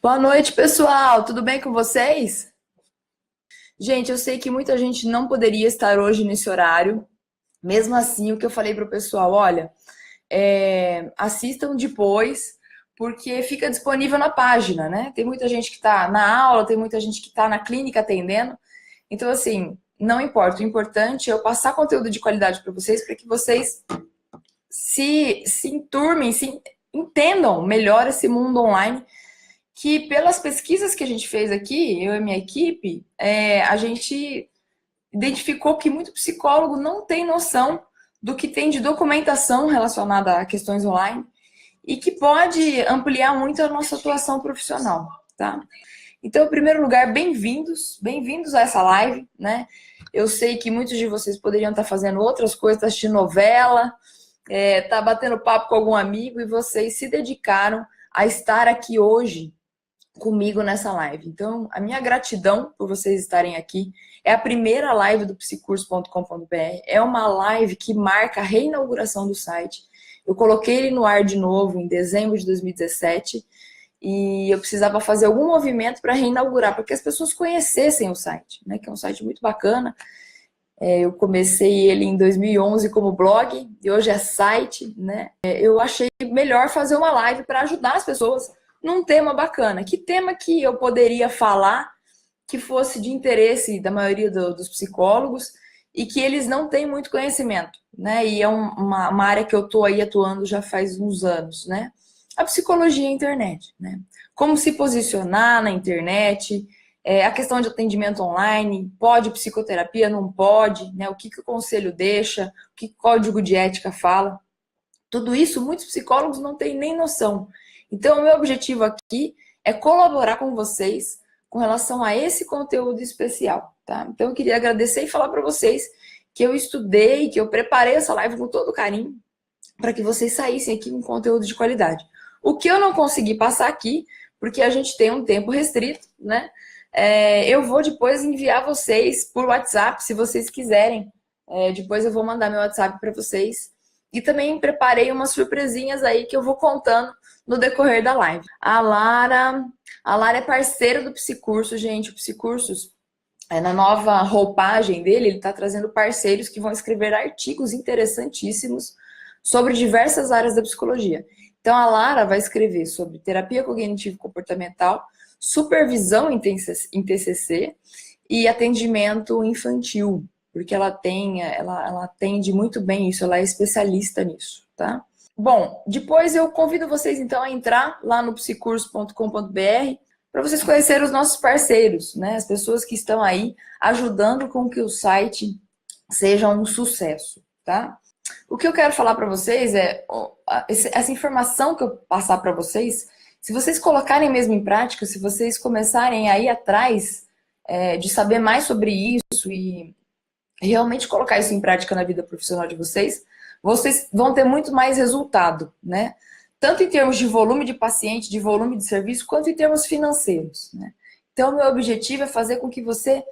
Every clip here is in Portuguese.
Boa noite, pessoal. Tudo bem com vocês? Gente, eu sei que muita gente não poderia estar hoje nesse horário. Mesmo assim, o que eu falei para o pessoal, olha, assistam depois, porque fica disponível na página, né? Tem muita gente que está na aula, tem muita gente que está na clínica atendendo. Então, assim, não importa. O importante é eu passar conteúdo de qualidade para que vocês se enturmem, se entendam melhor esse mundo online que pelas pesquisas que a gente fez aqui, eu e minha equipe, a gente identificou que muito psicólogo não tem noção do que tem de documentação relacionada a questões online e que pode ampliar muito a nossa atuação profissional, tá? Então, em primeiro lugar, bem-vindos a essa live, né? Eu sei que muitos de vocês poderiam estar fazendo outras coisas, assistindo novela, tá batendo papo com algum amigo e vocês se dedicaram a estar aqui hoje comigo nessa live. Então, a minha gratidão por vocês estarem aqui. É a primeira live do psicurso.com.br. É uma live que marca a reinauguração do site. Eu coloquei ele no ar de novo em dezembro de 2017 e eu precisava fazer algum movimento para reinaugurar, para que as pessoas conhecessem o site, né? Que é um site muito bacana. Eu comecei ele em 2011 como blog e hoje é site, né? Eu achei melhor fazer uma live para ajudar as pessoas num tema bacana. Que tema que eu poderia falar que fosse de interesse da maioria dos psicólogos e que eles não têm muito conhecimento, né? E é uma área que eu estou aí atuando já faz uns anos, né? A psicologia e a internet, né? Como se posicionar na internet, a questão de atendimento online, pode psicoterapia, não pode, né? O que o conselho deixa, o que o código de ética fala. Tudo isso, muitos psicólogos não têm nem noção. Então, o meu objetivo aqui é colaborar com vocês com relação a esse conteúdo especial, tá? Então, eu queria agradecer e falar para vocês que eu estudei, que eu preparei essa live com todo carinho para que vocês saíssem aqui com conteúdo de qualidade. O que eu não consegui passar aqui, porque a gente tem um tempo restrito, né? Eu vou depois enviar vocês por WhatsApp, se vocês quiserem. Depois eu vou mandar meu WhatsApp para vocês. E também preparei umas surpresinhas aí que eu vou contando no decorrer da live. A Lara é parceira do Psicurso, gente. O Psicursos, na nova roupagem dele, ele está trazendo parceiros que vão escrever artigos interessantíssimos sobre diversas áreas da psicologia. Então, a Lara vai escrever sobre terapia cognitivo-comportamental, supervisão em TCC e atendimento infantil, porque ela atende muito bem isso, ela é especialista nisso, tá? Bom, depois eu convido vocês então a entrar lá no psicurso.com.br para vocês conhecerem os nossos parceiros, né? As pessoas que estão aí ajudando com que o site seja um sucesso, tá? O que eu quero falar para vocês essa informação que eu passar para vocês, se vocês colocarem mesmo em prática, se vocês começarem a ir atrás de saber mais sobre isso e realmente colocar isso em prática na vida profissional de vocês vão ter muito mais resultado, né? Tanto em termos de volume de paciente, de volume de serviço, quanto em termos financeiros, né? Então, meu objetivo é fazer com que você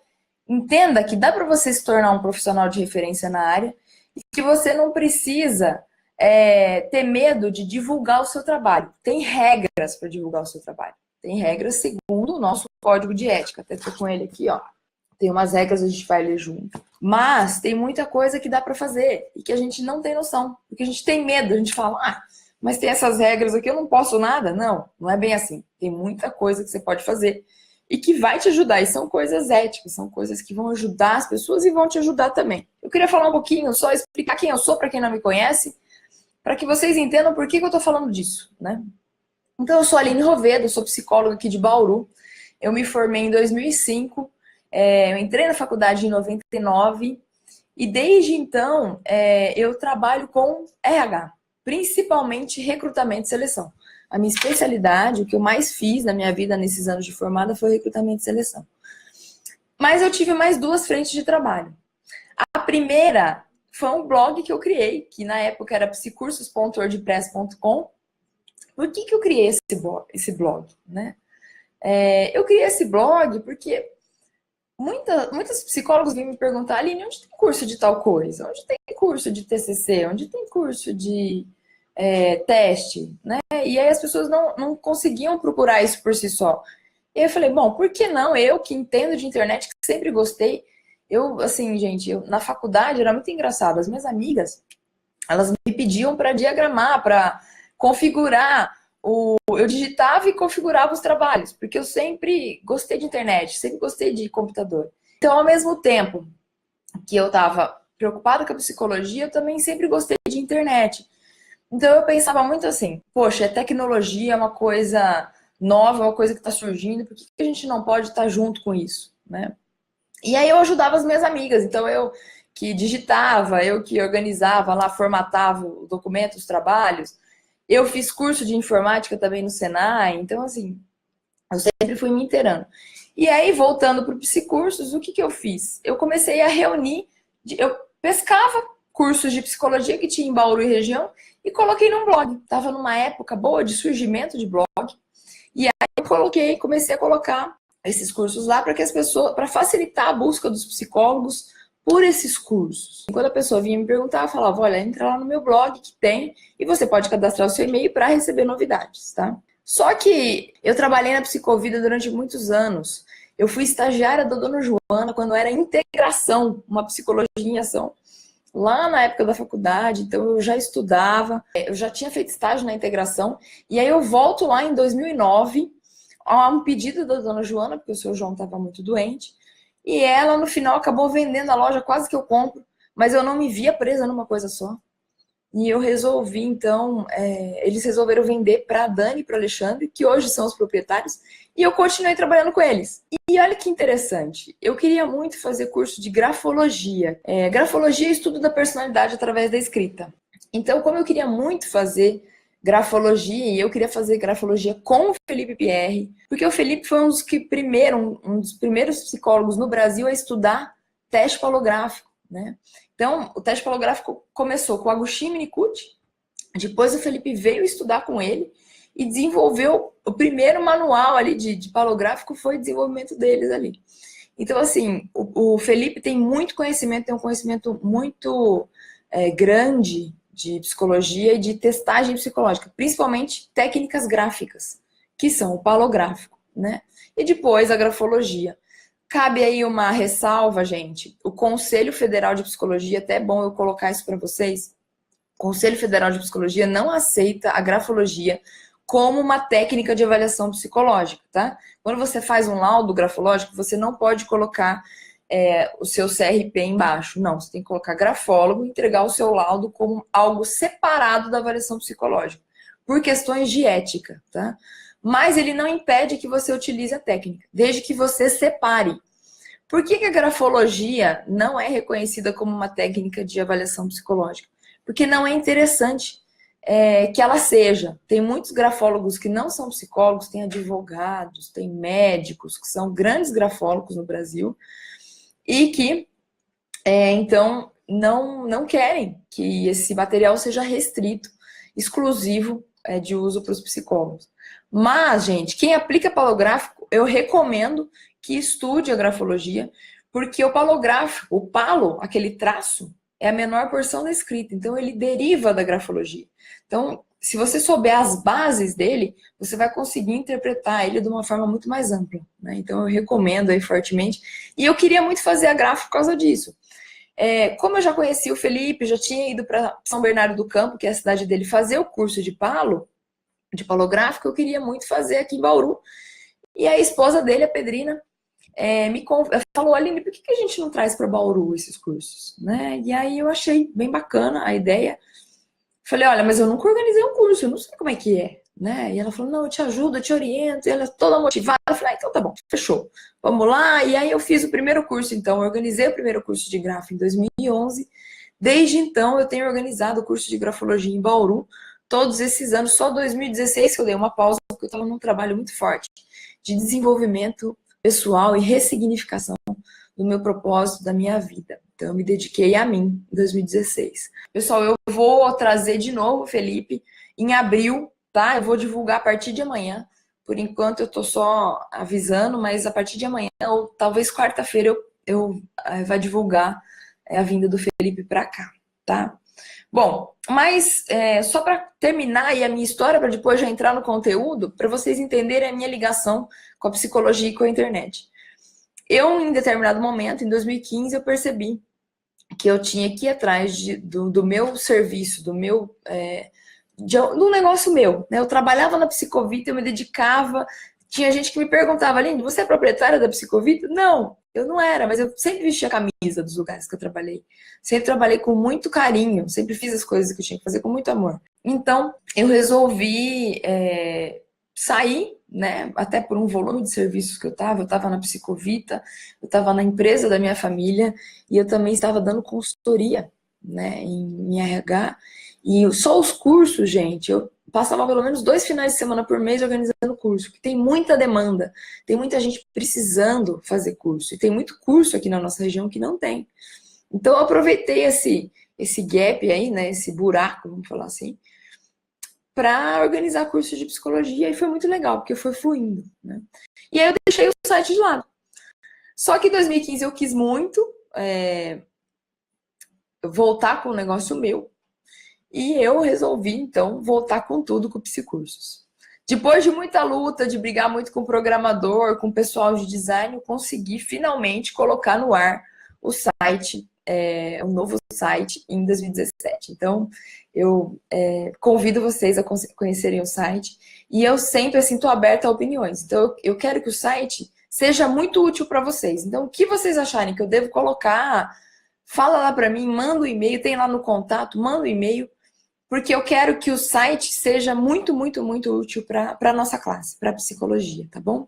entenda que dá para você se tornar um profissional de referência na área e que você não precisa ter medo de divulgar o seu trabalho. Tem regras para divulgar o seu trabalho. Tem regras segundo o nosso código de ética. Até estou com ele aqui, ó. Tem umas regras, a gente vai ler junto. Mas tem muita coisa que dá para fazer e que a gente não tem noção. Porque a gente tem medo, a gente fala, mas tem essas regras aqui, eu não posso nada. Não, não é bem assim. Tem muita coisa que você pode fazer e que vai te ajudar. E são coisas éticas, são coisas que vão ajudar as pessoas e vão te ajudar também. Eu queria falar um pouquinho, só explicar quem eu sou para quem não me conhece, para que vocês entendam por que eu estou falando disso, né? Então, eu sou a Aline Rovedo, sou psicóloga aqui de Bauru. Eu me formei em 2005, eu entrei na faculdade em 99 e desde então eu trabalho com RH, principalmente recrutamento e seleção. A minha especialidade, o que eu mais fiz na minha vida nesses anos de formada foi recrutamento e seleção. Mas eu tive mais duas frentes de trabalho. A primeira foi um blog que eu criei, que na época era psicursos.wordpress.com. Por que eu criei esse blog, né? Eu criei esse blog porque muitos psicólogos vêm me perguntar, Aline, onde tem curso de tal coisa? Onde tem curso de TCC? Onde tem curso de teste, né? E aí as pessoas não conseguiam procurar isso por si só. E aí eu falei, bom, por que não? Eu que entendo de internet, que sempre gostei. Eu, assim, gente, na faculdade era muito engraçado. As minhas amigas, elas me pediam para diagramar, para configurar. Eu digitava e configurava os trabalhos, porque eu sempre gostei de internet, sempre gostei de computador. Então, ao mesmo tempo que eu estava preocupada com a psicologia, eu também sempre gostei de internet. Então eu pensava muito assim, poxa, é tecnologia, é uma coisa nova, é uma coisa que está surgindo, por que a gente não pode estar junto com isso, né? E aí eu ajudava as minhas amigas, então eu que digitava, eu que organizava lá, formatava o documento, os trabalhos. Eu fiz curso de informática também no Senai, então assim, eu sempre fui me inteirando. E aí, voltando para o Psicursos, o que eu fiz? Eu comecei a reunir, eu pescava cursos de psicologia que tinha em Bauru e região e coloquei num blog. Estava numa época boa de surgimento de blog. E aí eu comecei a colocar esses cursos lá para que as pessoas, para facilitar a busca dos psicólogos por esses cursos. Quando a pessoa vinha me perguntar, eu falava, olha, entra lá no meu blog que tem e você pode cadastrar o seu e-mail para receber novidades, tá? Só que eu trabalhei na Psicovida durante muitos anos. Eu fui estagiária da Dona Joana quando era integração, uma psicologia em ação. Lá na época da faculdade, então eu já estudava, eu já tinha feito estágio na integração, e aí eu volto lá em 2009, a um pedido da Dona Joana, porque o seu João estava muito doente, e ela no final acabou vendendo a loja, quase que eu compro, mas eu não me via presa numa coisa só. E eu resolvi, então, eles resolveram vender para a Dani e para o Alexandre, que hoje são os proprietários, e eu continuei trabalhando com eles. E olha que interessante, eu queria muito fazer curso de grafologia. Grafologia é estudo da personalidade através da escrita. Então, como eu queria muito fazer grafologia, e eu queria fazer grafologia com o Felipe Pierre, porque o Felipe foi um dos primeiros psicólogos no Brasil a estudar teste palográfico, né? Então, o teste palográfico começou com o Agustin Minicucci, depois o Felipe veio estudar com ele e desenvolveu o primeiro manual ali de palográfico, foi o desenvolvimento deles ali. Então, assim, o Felipe tem muito conhecimento, tem um conhecimento muito grande de psicologia e de testagem psicológica, principalmente técnicas gráficas, que são o palográfico, né? E depois a grafologia. Cabe aí uma ressalva, gente. O Conselho Federal de Psicologia, até é bom eu colocar isso para vocês. O Conselho Federal de Psicologia não aceita a grafologia como uma técnica de avaliação psicológica, tá? Quando você faz um laudo grafológico, você não pode colocar o seu CRP embaixo. Não, você tem que colocar grafólogo e entregar o seu laudo como algo separado da avaliação psicológica, por questões de ética, tá? Mas ele não impede que você utilize a técnica, desde que você separe. Por que a grafologia não é reconhecida como uma técnica de avaliação psicológica? Porque não é interessante que ela seja. Tem muitos grafólogos que não são psicólogos, tem advogados, tem médicos que são grandes grafólogos no Brasil e que, então, não querem que esse material seja restrito, exclusivo de uso para os psicólogos. Mas, gente, quem aplica palográfico, eu recomendo que estude a grafologia, porque o palográfico, o palo, aquele traço, é a menor porção da escrita, então ele deriva da grafologia. Então, se você souber as bases dele, você vai conseguir interpretar ele de uma forma muito mais ampla, né? Então, eu recomendo aí fortemente. E eu queria muito fazer a grafa por causa disso. Como eu já conheci o Felipe, já tinha ido para São Bernardo do Campo, que é a cidade dele, fazer o curso de palográfico, eu queria muito fazer aqui em Bauru. E a esposa dele, a Pedrina, falou, Aline, por que a gente não traz para Bauru esses cursos? Né? E aí eu achei bem bacana a ideia. Falei, olha, mas eu nunca organizei um curso, eu não sei como é que é. Né? E ela falou, não, eu te ajudo, eu te oriento. E ela é toda motivada. Eu falei, então tá bom, fechou. Vamos lá. E aí eu fiz o primeiro curso, então. Eu organizei o primeiro curso de grafo em 2011. Desde então, eu tenho organizado o curso de grafologia em Bauru. Todos esses anos, só 2016 que eu dei uma pausa, porque eu estava num trabalho muito forte de desenvolvimento pessoal e ressignificação do meu propósito, da minha vida. Então, eu me dediquei a mim em 2016. Pessoal, eu vou trazer de novo, Felipe, em abril, tá? Eu vou divulgar a partir de amanhã. Por enquanto, eu tô só avisando, mas a partir de amanhã, ou talvez quarta-feira, eu vai divulgar a vinda do Felipe para cá, tá? Bom, mas só para terminar aí a minha história, para depois já entrar no conteúdo, para vocês entenderem a minha ligação com a psicologia e com a internet. Eu, em determinado momento, em 2015, eu percebi que eu tinha que ir atrás do meu serviço, do negócio meu, né? Eu trabalhava na Psicovita, eu me dedicava. Tinha gente que me perguntava, Aline, você é proprietária da Psicovita? Não, eu não era, mas eu sempre vesti a camisa dos lugares que eu trabalhei. Sempre trabalhei com muito carinho, sempre fiz as coisas que eu tinha que fazer com muito amor. Então, eu resolvi sair, né? Até por um volume de serviços que eu estava na Psicovita, eu estava na empresa da minha família e eu também estava dando consultoria, né, em RH. E só os cursos, gente, eu passava pelo menos 2 finais de semana por mês organizando curso, porque tem muita demanda, tem muita gente precisando fazer curso, e tem muito curso aqui na nossa região que não tem. Então eu aproveitei esse gap aí, né, esse buraco, vamos falar assim, para organizar cursos de psicologia, e foi muito legal, porque foi fluindo, né? E aí eu deixei o site de lado. Só que em 2015 eu quis muito voltar com o negócio meu, e eu resolvi, então, voltar com tudo com o Psicursos. Depois de muita luta, de brigar muito com o programador, com o pessoal de design, eu consegui finalmente colocar no ar o site, um novo site, em 2017. Então, eu convido vocês a conhecerem o site. E eu sempre, assim, estou aberta a opiniões. Então, eu quero que o site seja muito útil para vocês. Então, o que vocês acharem que eu devo colocar, fala lá para mim, manda um e-mail, tem lá no contato, manda um e-mail, porque eu quero que o site seja muito, muito, muito útil para a nossa classe, para a psicologia, tá bom?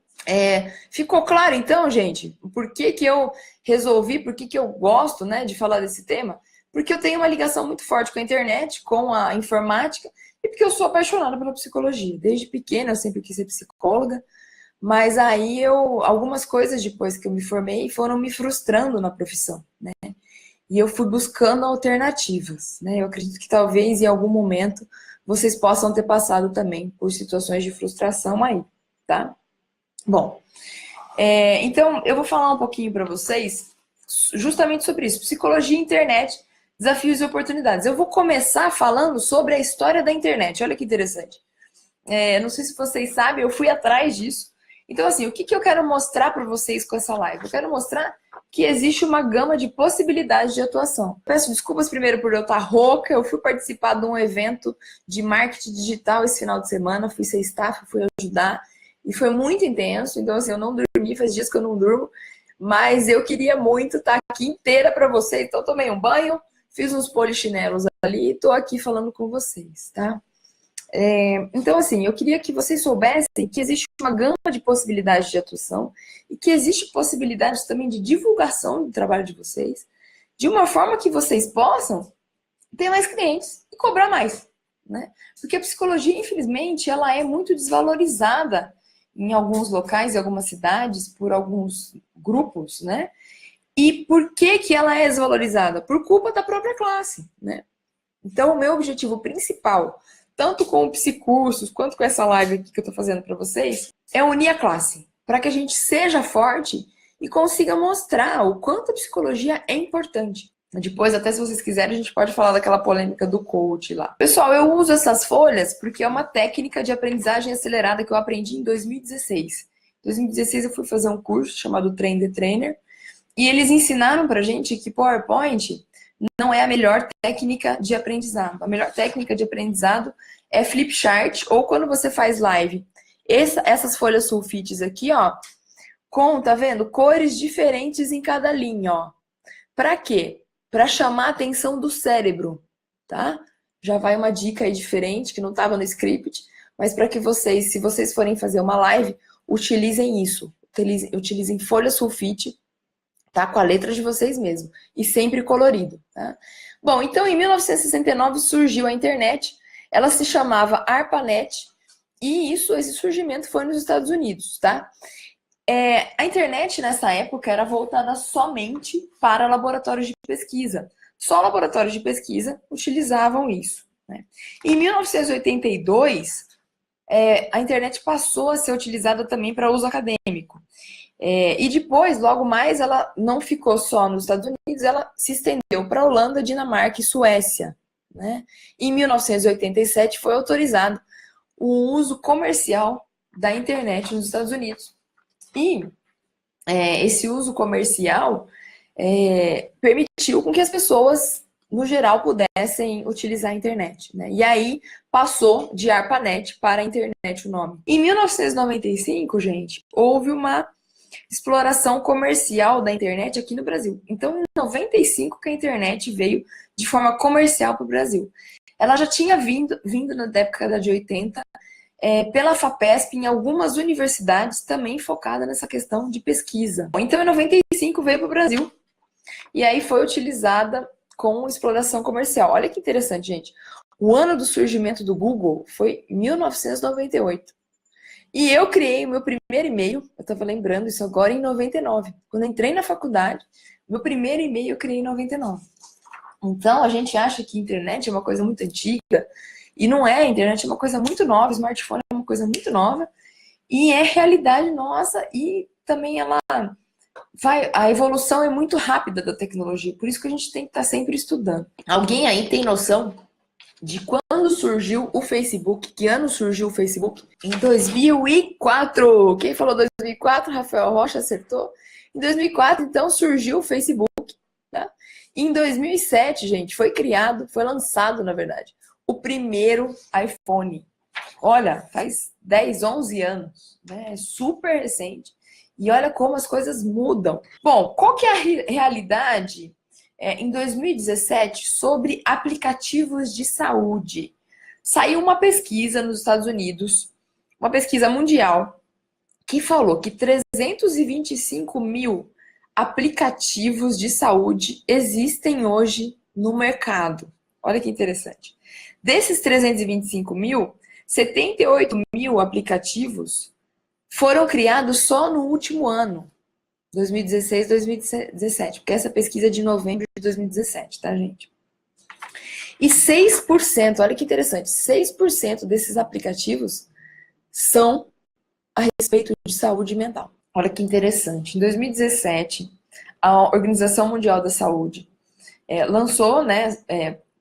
Ficou claro, então, gente, por que eu resolvi, por que eu gosto, né, de falar desse tema? Porque eu tenho uma ligação muito forte com a internet, com a informática, e porque eu sou apaixonada pela psicologia. Desde pequena eu sempre quis ser psicóloga, mas aí algumas coisas depois que eu me formei foram me frustrando na profissão, né? E eu fui buscando alternativas, né? Eu acredito que talvez em algum momento vocês possam ter passado também por situações de frustração aí, tá? Bom, então eu vou falar um pouquinho para vocês justamente sobre isso, psicologia e internet, desafios e oportunidades. Eu vou começar falando sobre a história da internet, olha que interessante. Não sei se vocês sabem, eu fui atrás disso. Então, assim, o que eu quero mostrar para vocês com essa live? Eu quero mostrar que existe uma gama de possibilidades de atuação. Peço desculpas primeiro por eu estar rouca, eu fui participar de um evento de marketing digital esse final de semana, fui ser staff, fui ajudar, e foi muito intenso, então assim, eu não dormi, faz dias que eu não durmo, mas eu queria muito estar aqui inteira para vocês, então tomei um banho, fiz uns polichinelos ali e estou aqui falando com vocês, tá? Então, assim, eu queria que vocês soubessem que existe uma gama de possibilidades de atuação e que existe possibilidades também de divulgação do trabalho de vocês, de uma forma que vocês possam ter mais clientes e cobrar mais, né? Porque a psicologia, infelizmente, ela é muito desvalorizada em alguns locais, em algumas cidades, por alguns grupos, né? E por que ela é desvalorizada? Por culpa da própria classe, né? Então, o meu objetivo principal, tanto com o Psicursos, quanto com essa live aqui que eu estou fazendo para vocês, é unir a classe, para que a gente seja forte e consiga mostrar o quanto a psicologia é importante. Depois, até se vocês quiserem, a gente pode falar daquela polêmica do coach lá. Pessoal, eu uso essas folhas porque é uma técnica de aprendizagem acelerada que eu aprendi em 2016. Em 2016 eu fui fazer um curso chamado Train the Trainer, e eles ensinaram pra gente que PowerPoint não é a melhor técnica de aprendizado. A melhor técnica de aprendizado é Flipchart, ou quando você faz live. Essas folhas sulfites aqui, ó, tá vendo? Cores diferentes em cada linha, ó. Pra quê? Pra chamar a atenção do cérebro, tá? Já vai uma dica aí diferente, que não estava no script, mas para que vocês, se vocês forem fazer uma live, utilizem isso. Utilizem folha sulfite, tá? Com a letra de vocês mesmo. E sempre colorido, tá? Bom, então em 1969 surgiu a internet. Ela se chamava ARPANET. E esse surgimento foi nos Estados Unidos, tá? A internet nessa época era voltada somente para laboratórios de pesquisa. Só laboratórios de pesquisa utilizavam isso, né? Em 1982, a internet passou a ser utilizada também para uso acadêmico. E depois, logo mais, ela não ficou só nos Estados Unidos, ela se estendeu para a Holanda, Dinamarca e Suécia, né? Em 1987 foi autorizado o uso comercial da internet nos Estados Unidos. E esse uso comercial permitiu com que as pessoas, no geral, pudessem utilizar a internet, né? E aí passou de ARPANET para a internet o nome. Em 1995, gente, houve uma exploração comercial da internet aqui no Brasil. Então, em 95 que a internet veio de forma comercial para o Brasil. Ela já tinha vindo na década de 80 pela FAPESP em algumas universidades também focada nessa questão de pesquisa. Então, em 95 veio para o Brasil e aí foi utilizada com exploração comercial. Olha que interessante, gente. O ano do surgimento do Google foi 1998. E eu criei o meu primeiro e-mail, eu estava lembrando isso agora, em 99. Quando eu entrei na faculdade, meu primeiro e-mail eu criei em 99. Então, a gente acha que a internet é uma coisa muito antiga, e não é, a internet é uma coisa muito nova, o smartphone é uma coisa muito nova, e é realidade nossa, e também a evolução é muito rápida da tecnologia, por isso que a gente tem que estar sempre estudando. Alguém aí tem noção de quando surgiu o Facebook? Que ano surgiu o Facebook? Em 2004. Quem falou 2004? Rafael Rocha acertou. Em 2004, então, surgiu o Facebook. Tá? Em 2007, gente, foi lançado, na verdade, o primeiro iPhone. Olha, faz 10, 11 anos, né? É super recente. E olha como as coisas mudam. Bom, qual que é a realidade em 2017 sobre aplicativos de saúde? Saiu uma pesquisa nos Estados Unidos, uma pesquisa mundial, que falou que 325 mil aplicativos de saúde existem hoje no mercado. Olha que interessante. Desses 325 mil, 78 mil aplicativos foram criados só no último ano. 2016, 2017, porque essa pesquisa é de novembro de 2017, tá, gente? E 6%, olha que interessante, 6% desses aplicativos são a respeito de saúde mental. Olha que interessante. Em 2017, a Organização Mundial da Saúde lançou,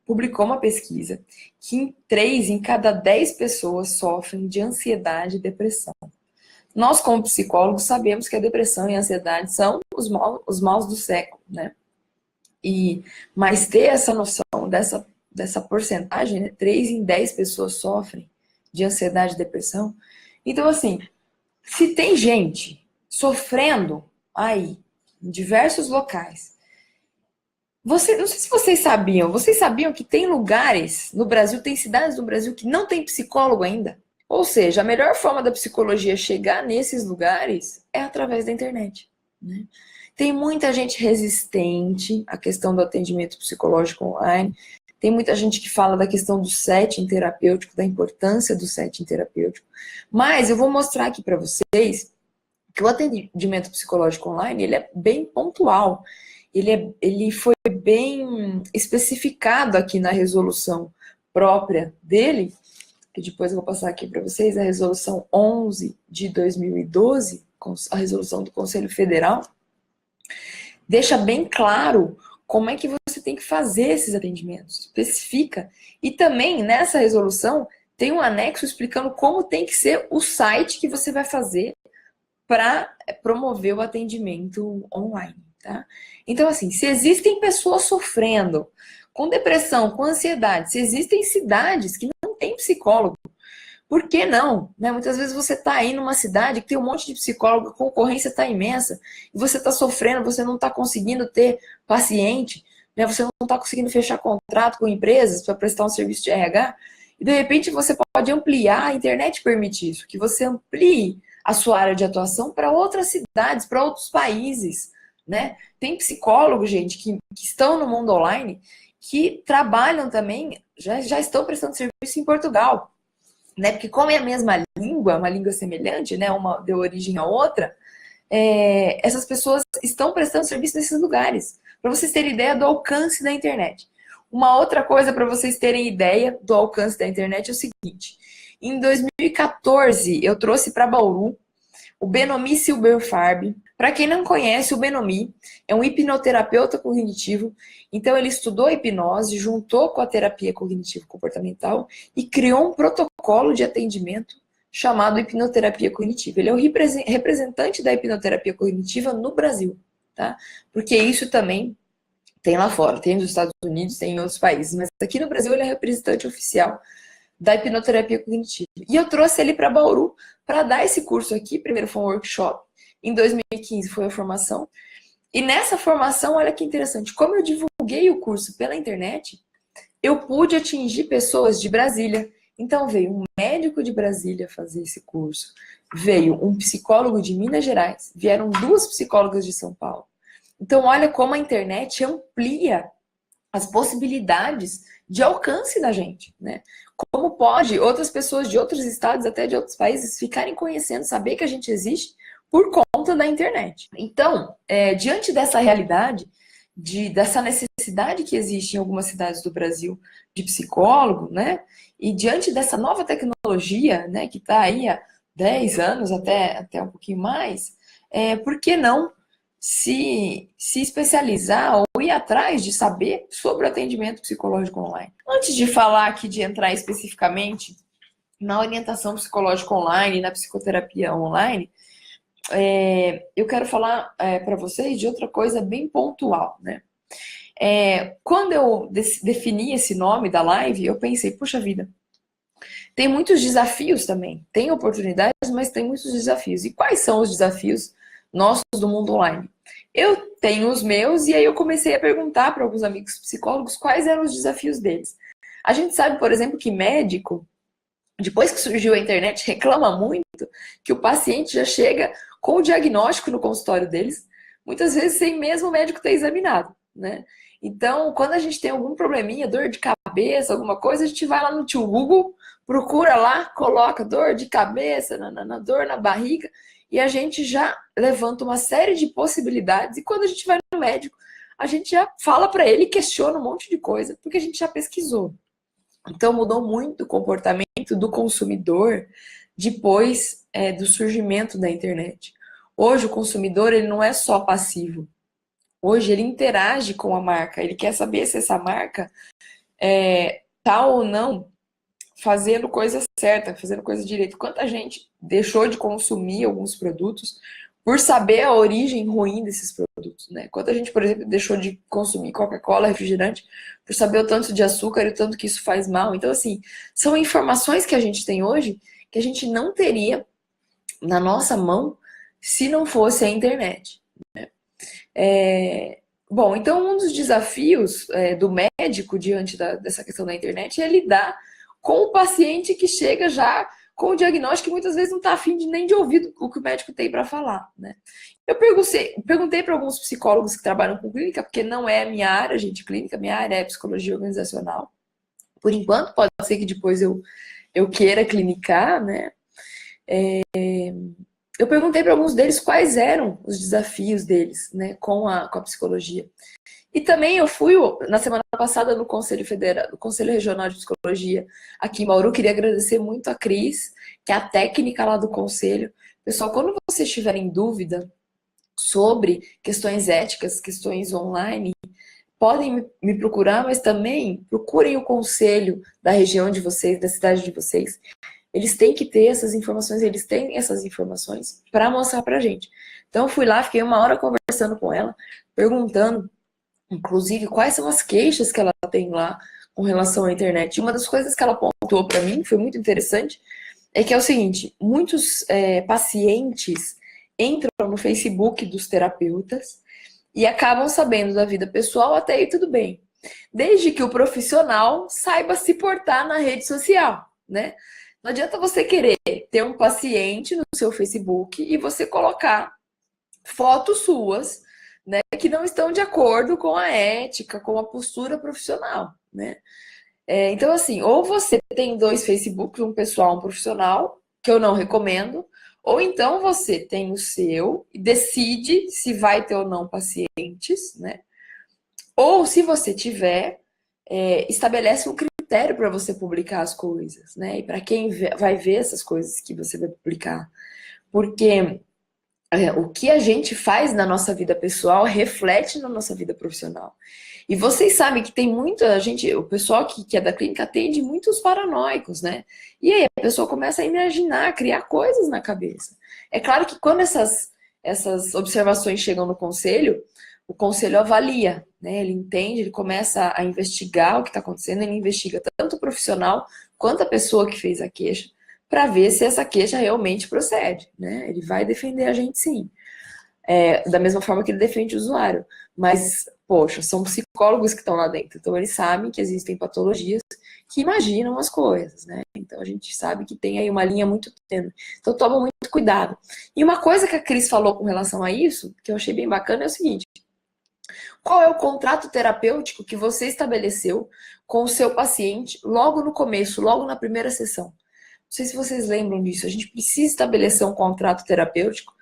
publicou uma pesquisa que 3 em cada 10 pessoas sofrem de ansiedade e depressão. Nós, como psicólogos, sabemos que a depressão e a ansiedade são os maus do século, né? Mas ter essa noção dessa porcentagem, né? 3 em 10 pessoas sofrem de ansiedade e depressão. Então, assim, se tem gente sofrendo aí, em diversos locais, não sei se vocês sabiam que tem lugares no Brasil, tem cidades no Brasil que não tem psicólogo ainda? Ou seja, a melhor forma da psicologia chegar nesses lugares é através da internet, né? Tem muita gente resistente à questão do atendimento psicológico online. Tem muita gente que fala da questão do setting terapêutico, da importância do setting terapêutico. Mas eu vou mostrar aqui para vocês que o atendimento psicológico online ele é bem pontual. Ele foi bem especificado aqui na resolução própria dele, que depois eu vou passar aqui para vocês, a resolução 11 de 2012, a resolução do Conselho Federal, deixa bem claro como é que você tem que fazer esses atendimentos, especifica. E também nessa resolução tem um anexo explicando como tem que ser o site que você vai fazer para promover o atendimento online, tá? Então, assim, se existem pessoas sofrendo com depressão, com ansiedade, se existem cidades que não tem psicólogo, por que não? Né? Muitas vezes você está aí numa cidade que tem um monte de psicólogo, a concorrência está imensa, e você está sofrendo, você não está conseguindo ter paciente, né? Você não está conseguindo fechar contrato com empresas para prestar um serviço de RH, e de repente você pode ampliar, a internet permite isso, que você amplie a sua área de atuação para outras cidades, para outros países, né? Tem psicólogos, gente, que estão no mundo online, que trabalham também, já estão prestando serviço em Portugal, né? Porque como é a mesma língua, uma língua semelhante, né? Uma deu origem à outra, essas pessoas estão prestando serviço nesses lugares. Para vocês terem ideia do alcance da internet. Uma outra coisa para vocês terem ideia do alcance da internet é o seguinte. Em 2014, eu trouxe para Bauru o Benomí Silberfarb, Para quem não conhece, o Benomi é um hipnoterapeuta cognitivo. Então, ele estudou a hipnose, juntou com a terapia cognitivo-comportamental e criou um protocolo de atendimento chamado hipnoterapia cognitiva. Ele é o representante da hipnoterapia cognitiva no Brasil, tá? Porque isso também tem lá fora, tem nos Estados Unidos, tem em outros países, mas aqui no Brasil ele é representante oficial da hipnoterapia cognitiva. E eu trouxe ele para Bauru para dar esse curso aqui. Primeiro foi um workshop, em 2015 foi a formação. E nessa formação, olha que interessante, como eu divulguei o curso pela internet, eu pude atingir pessoas de Brasília. Então veio um médico de Brasília fazer esse curso, veio um psicólogo de Minas Gerais, vieram 2 psicólogas de São Paulo. Então olha como a internet amplia as possibilidades de alcance da gente, né? Como pode outras pessoas de outros estados, até de outros países, ficarem conhecendo, saber que a gente existe por conta da internet. Então, diante dessa realidade, dessa necessidade que existe em algumas cidades do Brasil de psicólogo, né? E diante dessa nova tecnologia, né, que está aí há 10 anos, até um pouquinho mais, por que não se especializar ou ir atrás de saber sobre o atendimento psicológico online? Antes de falar aqui, de entrar especificamente na orientação psicológica online, na psicoterapia online, eu quero falar para vocês de outra coisa bem pontual, né? Quando eu defini esse nome da live, eu pensei, puxa vida, tem muitos desafios também. Tem oportunidades, mas tem muitos desafios. E quais são os desafios nossos do mundo online? Eu tenho os meus, e aí eu comecei a perguntar para alguns amigos psicólogos quais eram os desafios deles. A gente sabe, por exemplo, que médico, depois que surgiu a internet, reclama muito que o paciente já chega com o diagnóstico no consultório deles, muitas vezes sem mesmo o médico ter examinado, né? Então, quando a gente tem algum probleminha, dor de cabeça, alguma coisa, a gente vai lá no tio Google, procura lá, coloca dor de cabeça, dor na barriga, e a gente já levanta uma série de possibilidades, e quando a gente vai no médico, a gente já fala para ele, questiona um monte de coisa, porque a gente já pesquisou. Então, mudou muito o comportamento do consumidor depois do surgimento da internet. Hoje, o consumidor ele não é só passivo. Hoje, ele interage com a marca. Ele quer saber se essa marca tá ou não fazendo coisa certa, fazendo coisa direito. Quanta gente deixou de consumir alguns produtos por saber a origem ruim desses produtos, né? Quanta gente, por exemplo, deixou de consumir Coca-Cola, refrigerante, por saber o tanto de açúcar e o tanto que isso faz mal. Então, assim, são informações que a gente tem hoje que a gente não teria na nossa mão se não fosse a internet, né? Bom, então um dos desafios do médico diante dessa questão da internet é lidar com o paciente que chega já com o diagnóstico, que muitas vezes não está afim nem de ouvir o que o médico tem para falar, né? Eu perguntei para alguns psicólogos que trabalham com clínica, porque não é a minha área, gente, clínica, minha área é psicologia organizacional. Por enquanto, pode ser que depois eu queira clinicar, né? Eu perguntei para alguns deles quais eram os desafios deles, né, com a psicologia. E também eu fui, na semana passada, no Conselho Federal, no Conselho Regional de Psicologia, aqui em Bauru. Queria agradecer muito a Cris, que é a técnica lá do conselho. Pessoal, quando vocês tiverem dúvida sobre questões éticas, questões online, podem me procurar, mas também procurem o conselho da região de vocês, da cidade de vocês. Eles têm que ter essas informações, eles têm essas informações para mostrar pra gente. Então eu fui lá, fiquei 1 hora conversando com ela, perguntando, inclusive, quais são as queixas que ela tem lá com relação à internet. E uma das coisas que ela apontou para mim, que foi muito interessante, é que é o seguinte: muitos pacientes entram no Facebook dos terapeutas e acabam sabendo da vida pessoal, até aí tudo bem, desde que o profissional saiba se portar na rede social, né? Não adianta você querer ter um paciente no seu Facebook e você colocar fotos suas, né, que não estão de acordo com a ética, com a postura profissional, né? Então, assim, ou você tem 2 Facebooks, um pessoal, um profissional, que eu não recomendo, ou então você tem o seu e decide se vai ter ou não pacientes, né? Ou, se você tiver, estabelece um critério para você publicar as coisas, né? E para quem vai ver essas coisas que você vai publicar. Porque o que a gente faz na nossa vida pessoal reflete na nossa vida profissional. E vocês sabem que tem muita gente, o pessoal que é da clínica atende muitos paranoicos, né? E aí a pessoa começa a imaginar, criar coisas na cabeça. É claro que quando essas observações chegam no conselho, o conselho avalia, né? Ele entende, ele começa a investigar o que está acontecendo, ele investiga tanto o profissional quanto a pessoa que fez a queixa, para ver se essa queixa realmente procede, né? Ele vai defender a gente sim, da mesma forma que ele defende o usuário. Mas, poxa, são psicólogos que estão lá dentro, então eles sabem que existem patologias que imaginam as coisas, né? Então a gente sabe que tem aí uma linha muito tênue. Então toma muito cuidado. E uma coisa que a Cris falou com relação a isso, que eu achei bem bacana, é o seguinte: qual é o contrato terapêutico que você estabeleceu com o seu paciente logo no começo, logo na primeira sessão? Não sei se vocês lembram disso. A gente precisa estabelecer um contrato terapêutico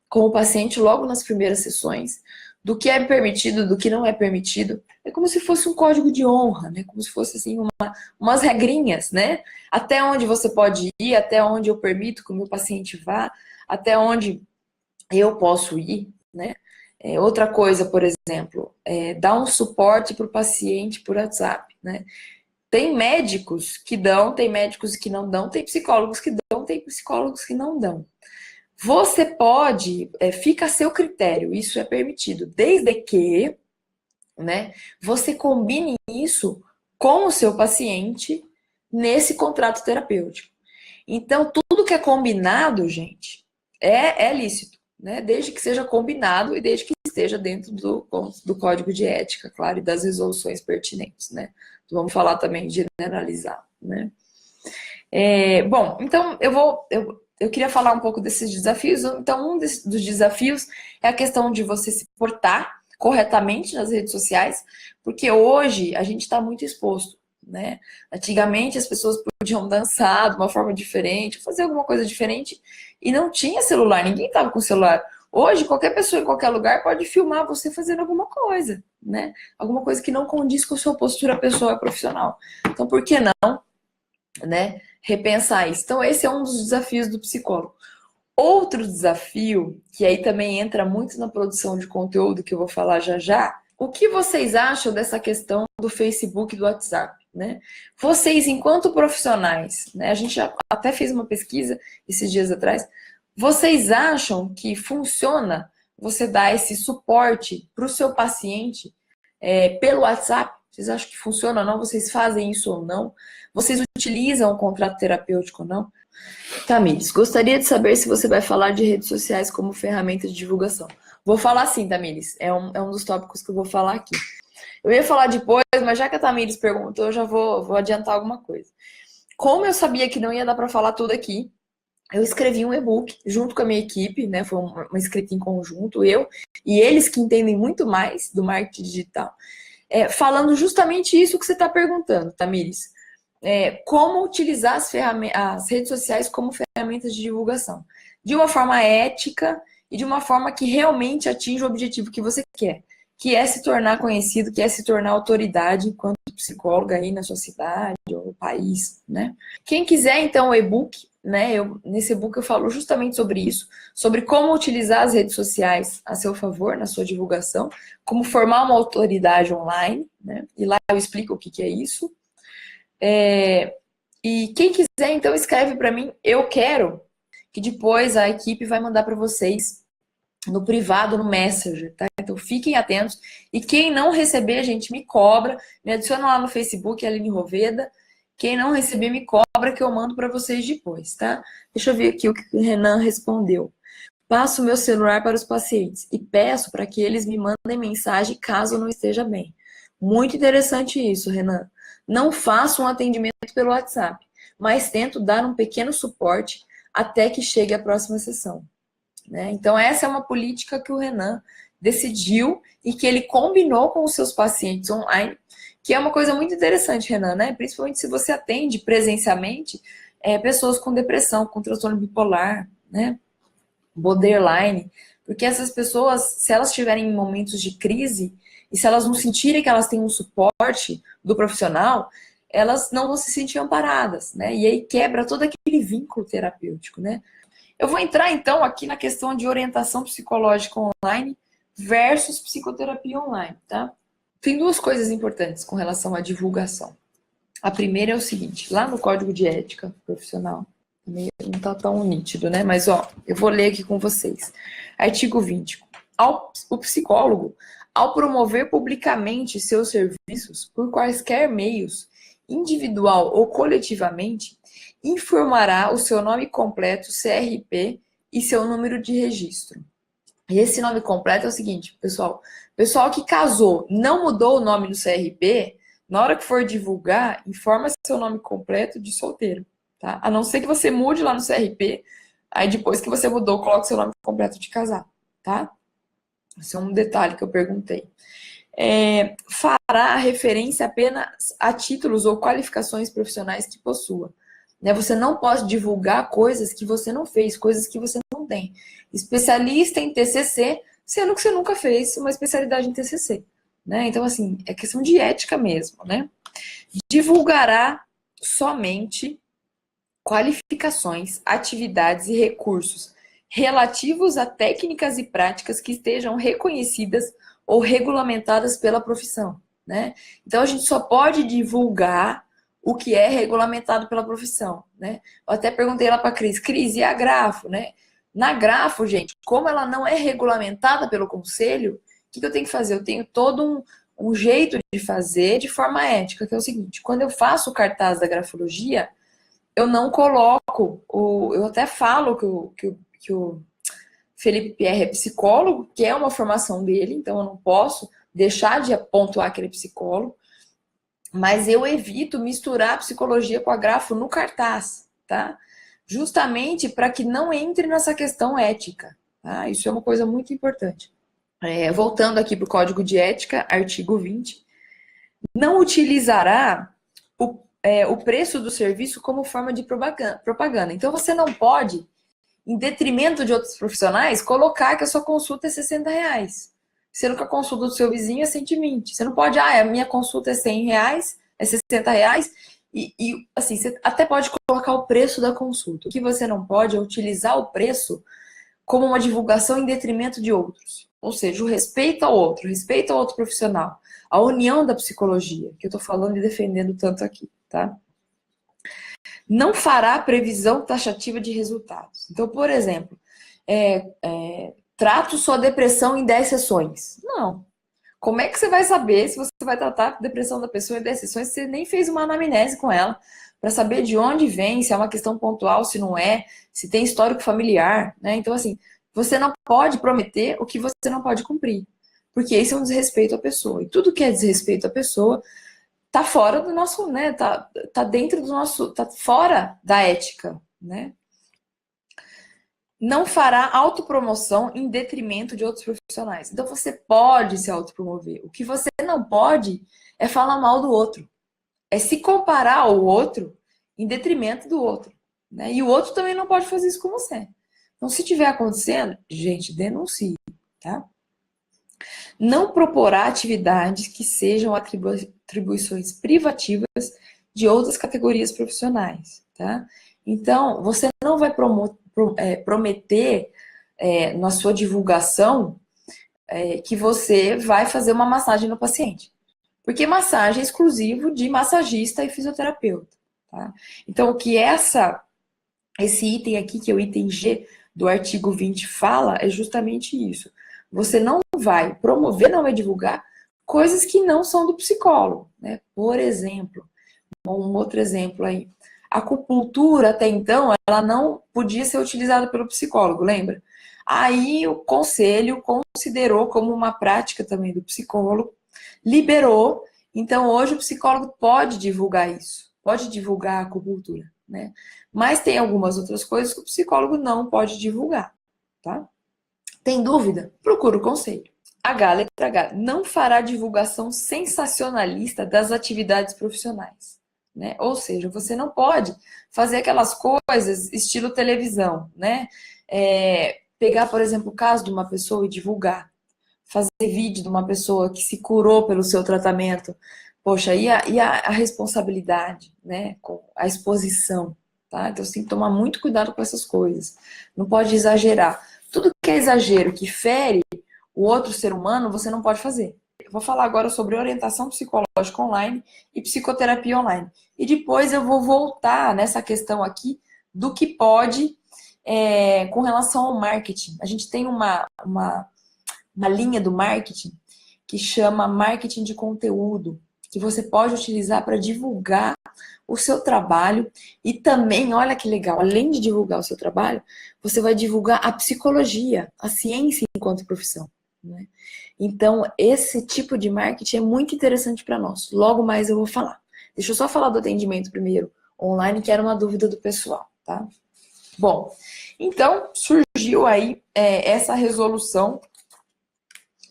com o paciente logo nas primeiras sessões, do que é permitido, do que não é permitido. É como se fosse um código de honra, né? Como se fosse assim umas regrinhas, né? Até onde você pode ir, até onde eu permito que o meu paciente vá, até onde eu posso ir, né? Outra coisa, por exemplo, dar um suporte para o paciente por WhatsApp, né? Tem médicos que dão, tem médicos que não dão, tem psicólogos que dão, tem psicólogos que não dão. Você pode, fica a seu critério, isso é permitido, desde que, né, você combine isso com o seu paciente nesse contrato terapêutico. Então, tudo que é combinado, gente, é lícito, né? Desde que seja combinado e desde que esteja dentro do código de ética, claro, e das resoluções pertinentes, né? Vamos falar também de generalizar, né? Bom, então eu queria falar um pouco desses desafios. Então, dos desafios é a questão de você se portar corretamente nas redes sociais, porque hoje a gente está muito exposto, né? Antigamente as pessoas podiam dançar de uma forma diferente, fazer alguma coisa diferente, e não tinha celular, ninguém estava com celular. Hoje, qualquer pessoa em qualquer lugar pode filmar você fazendo alguma coisa, né? Alguma coisa que não condiz com a sua postura pessoal e profissional. Então, por que não, né, repensar isso? Então, esse é um dos desafios do psicólogo. Outro desafio, que aí também entra muito na produção de conteúdo, que eu vou falar já já, o que vocês acham dessa questão do Facebook e do WhatsApp, né? Vocês, enquanto profissionais, né, a gente até fez uma pesquisa esses dias atrás, vocês acham que funciona você dar esse suporte para o seu paciente pelo WhatsApp? Vocês acham que funciona ou não? Vocês fazem isso ou não? Vocês utilizam o contrato terapêutico ou não? Tamires, gostaria de saber se você vai falar de redes sociais como ferramenta de divulgação. Vou falar sim, Tamires. É um dos tópicos que eu vou falar aqui. Eu ia falar depois, mas já que a Tamires perguntou, eu já vou adiantar alguma coisa. Como eu sabia que não ia dar para falar tudo aqui, eu escrevi um e-book junto com a minha equipe, né? Foi uma escrita em conjunto, eu e eles que entendem muito mais do marketing digital, falando justamente isso que você está perguntando, Tamires. Como utilizar as redes sociais como ferramentas de divulgação. De uma forma ética e de uma forma que realmente atinja o objetivo que você quer, que é se tornar conhecido, que é se tornar autoridade enquanto psicóloga aí na sua cidade ou no país, né? Quem quiser, então, o e-book, né? Nesse e-book eu falo justamente sobre isso, sobre como utilizar as redes sociais a seu favor, na sua divulgação, como formar uma autoridade online, né? E lá eu explico o que é isso. E quem quiser, então, escreve para mim, eu quero, que depois a equipe vai mandar para vocês no privado, no Messenger, tá? Então fiquem atentos. E quem não receber, gente, me cobra, me adiciona lá no Facebook, Aline Roveda. Quem não receber, me cobra que eu mando para vocês depois, tá? Deixa eu ver aqui o que o Renan respondeu. Passo o meu celular para os pacientes e peço para que eles me mandem mensagem caso não esteja bem. Muito interessante isso, Renan. Não faço um atendimento pelo WhatsApp, mas tento dar um pequeno suporte até que chegue a próxima sessão, né? Então, essa é uma política que o Renan decidiu e que ele combinou com os seus pacientes online, que é uma coisa muito interessante, Renan, né? Principalmente se você atende presencialmente pessoas com depressão, com transtorno bipolar, né? Borderline, porque essas pessoas, se elas estiverem em momentos de crise e se elas não sentirem que elas têm um suporte do profissional, elas não vão se sentir amparadas, né? E aí quebra todo aquele vínculo terapêutico, né? Eu vou entrar, então, aqui na questão de orientação psicológica online versus psicoterapia online, tá? Tem duas coisas importantes com relação à divulgação. A primeira é o seguinte, lá no Código de Ética Profissional, não tá tão nítido, né? Mas, ó, eu vou ler aqui com vocês. Artigo 20. O psicólogo, ao promover publicamente seus serviços por quaisquer meios, individual ou coletivamente, informará o seu nome completo, CRP e seu número de registro. E esse nome completo é o seguinte, pessoal que casou, não mudou o nome no CRP, na hora que for divulgar, informa seu nome completo de solteiro, tá? A não ser que você mude lá no CRP, aí depois que você mudou, coloque seu nome completo de casado, tá? Esse é um detalhe que eu perguntei. Fará referência apenas a títulos ou qualificações profissionais que possua. Você não pode divulgar coisas que você não fez, coisas que você não tem. Especialista em TCC, sendo que você nunca fez uma especialidade em TCC. Então, assim, é questão de ética mesmo, né? Divulgará somente qualificações, atividades e recursos relativos a técnicas e práticas que estejam reconhecidas ou regulamentadas pela profissão, né? Então, a gente só pode divulgar o que é regulamentado pela profissão, né? Eu até perguntei lá para a Cris, e a Grafo, né? Na Grafo, gente, como ela não é regulamentada pelo conselho, o que eu tenho que fazer? Eu tenho todo um jeito de fazer de forma ética, que é o seguinte, quando eu faço o cartaz da grafologia, eu não coloco, eu até falo que o Felipe Pierre é psicólogo, que é uma formação dele, então eu não posso deixar de pontuar que ele é psicólogo, mas eu evito misturar a psicologia com a grafo no cartaz, tá? Justamente para que não entre nessa questão ética, tá? Isso é uma coisa muito importante. Voltando aqui para o Código de Ética, artigo 20, não utilizará o preço do serviço como forma de propaganda. Então, você não pode, em detrimento de outros profissionais, colocar que a sua consulta é R$60, sendo que a consulta do seu vizinho é 120. Você não pode, a minha consulta é R$100, é R$60, e assim, você até pode colocar o preço da consulta. O que você não pode é utilizar o preço como uma divulgação em detrimento de outros. Ou seja, o respeito ao outro profissional, a união da psicologia, que eu estou falando e defendendo tanto aqui, tá? Não fará previsão taxativa de resultados. Então, por exemplo, trato sua depressão em 10 sessões. Não. Como é que você vai saber se você vai tratar a depressão da pessoa em 10 sessões se você nem fez uma anamnese com ela para saber de onde vem, se é uma questão pontual, se não é, se tem histórico familiar, né? Então, assim, você não pode prometer o que você não pode cumprir, porque esse é um desrespeito à pessoa. E tudo que é desrespeito à pessoa tá fora do nosso, né? Tá dentro do nosso, tá fora da ética, né? Não fará autopromoção em detrimento de outros profissionais. Então você pode se autopromover. O que você não pode é falar mal do outro. É se comparar ao outro em detrimento do outro, né? E o outro também não pode fazer isso com você. Então, se tiver acontecendo, gente, denuncie, tá? Não proporá atividades que sejam atribuições privativas de outras categorias profissionais, tá? Então, você não vai prometer na sua divulgação que você vai fazer uma massagem no paciente. Porque massagem é exclusivo de massagista e fisioterapeuta, tá? Então, o que esse item aqui, que é o item G do artigo 20, fala é justamente isso. Você não vai promover, não vai divulgar coisas que não são do psicólogo, né? Por exemplo, um outro exemplo aí. A acupuntura, até então, ela não podia ser utilizada pelo psicólogo, lembra? Aí o conselho considerou como uma prática também do psicólogo, liberou. Então, hoje o psicólogo pode divulgar isso, pode divulgar a acupuntura, né? Mas tem algumas outras coisas que o psicólogo não pode divulgar, tá? Tem dúvida? Procura o conselho. Letra H, não fará divulgação sensacionalista das atividades profissionais, né? Ou seja, você não pode fazer aquelas coisas estilo televisão, né? Pegar, por exemplo, o caso de uma pessoa e divulgar. Fazer vídeo de uma pessoa que se curou pelo seu tratamento. Poxa, e a responsabilidade, né? Com a exposição, tá? Então você tem que tomar muito cuidado com essas coisas. Não pode exagerar. Tudo que é exagero, que fere o outro ser humano, você não pode fazer. Eu vou falar agora sobre orientação psicológica online e psicoterapia online. E depois eu vou voltar nessa questão aqui do que pode com relação ao marketing. A gente tem uma linha do marketing que chama marketing de conteúdo, que você pode utilizar para divulgar o seu trabalho e também, olha que legal, além de divulgar o seu trabalho, você vai divulgar a psicologia, a ciência enquanto profissão, né? Então, esse tipo de marketing é muito interessante para nós. Logo mais eu vou falar. Deixa eu só falar do atendimento primeiro, online, que era uma dúvida do pessoal, tá? Bom, então surgiu aí essa resolução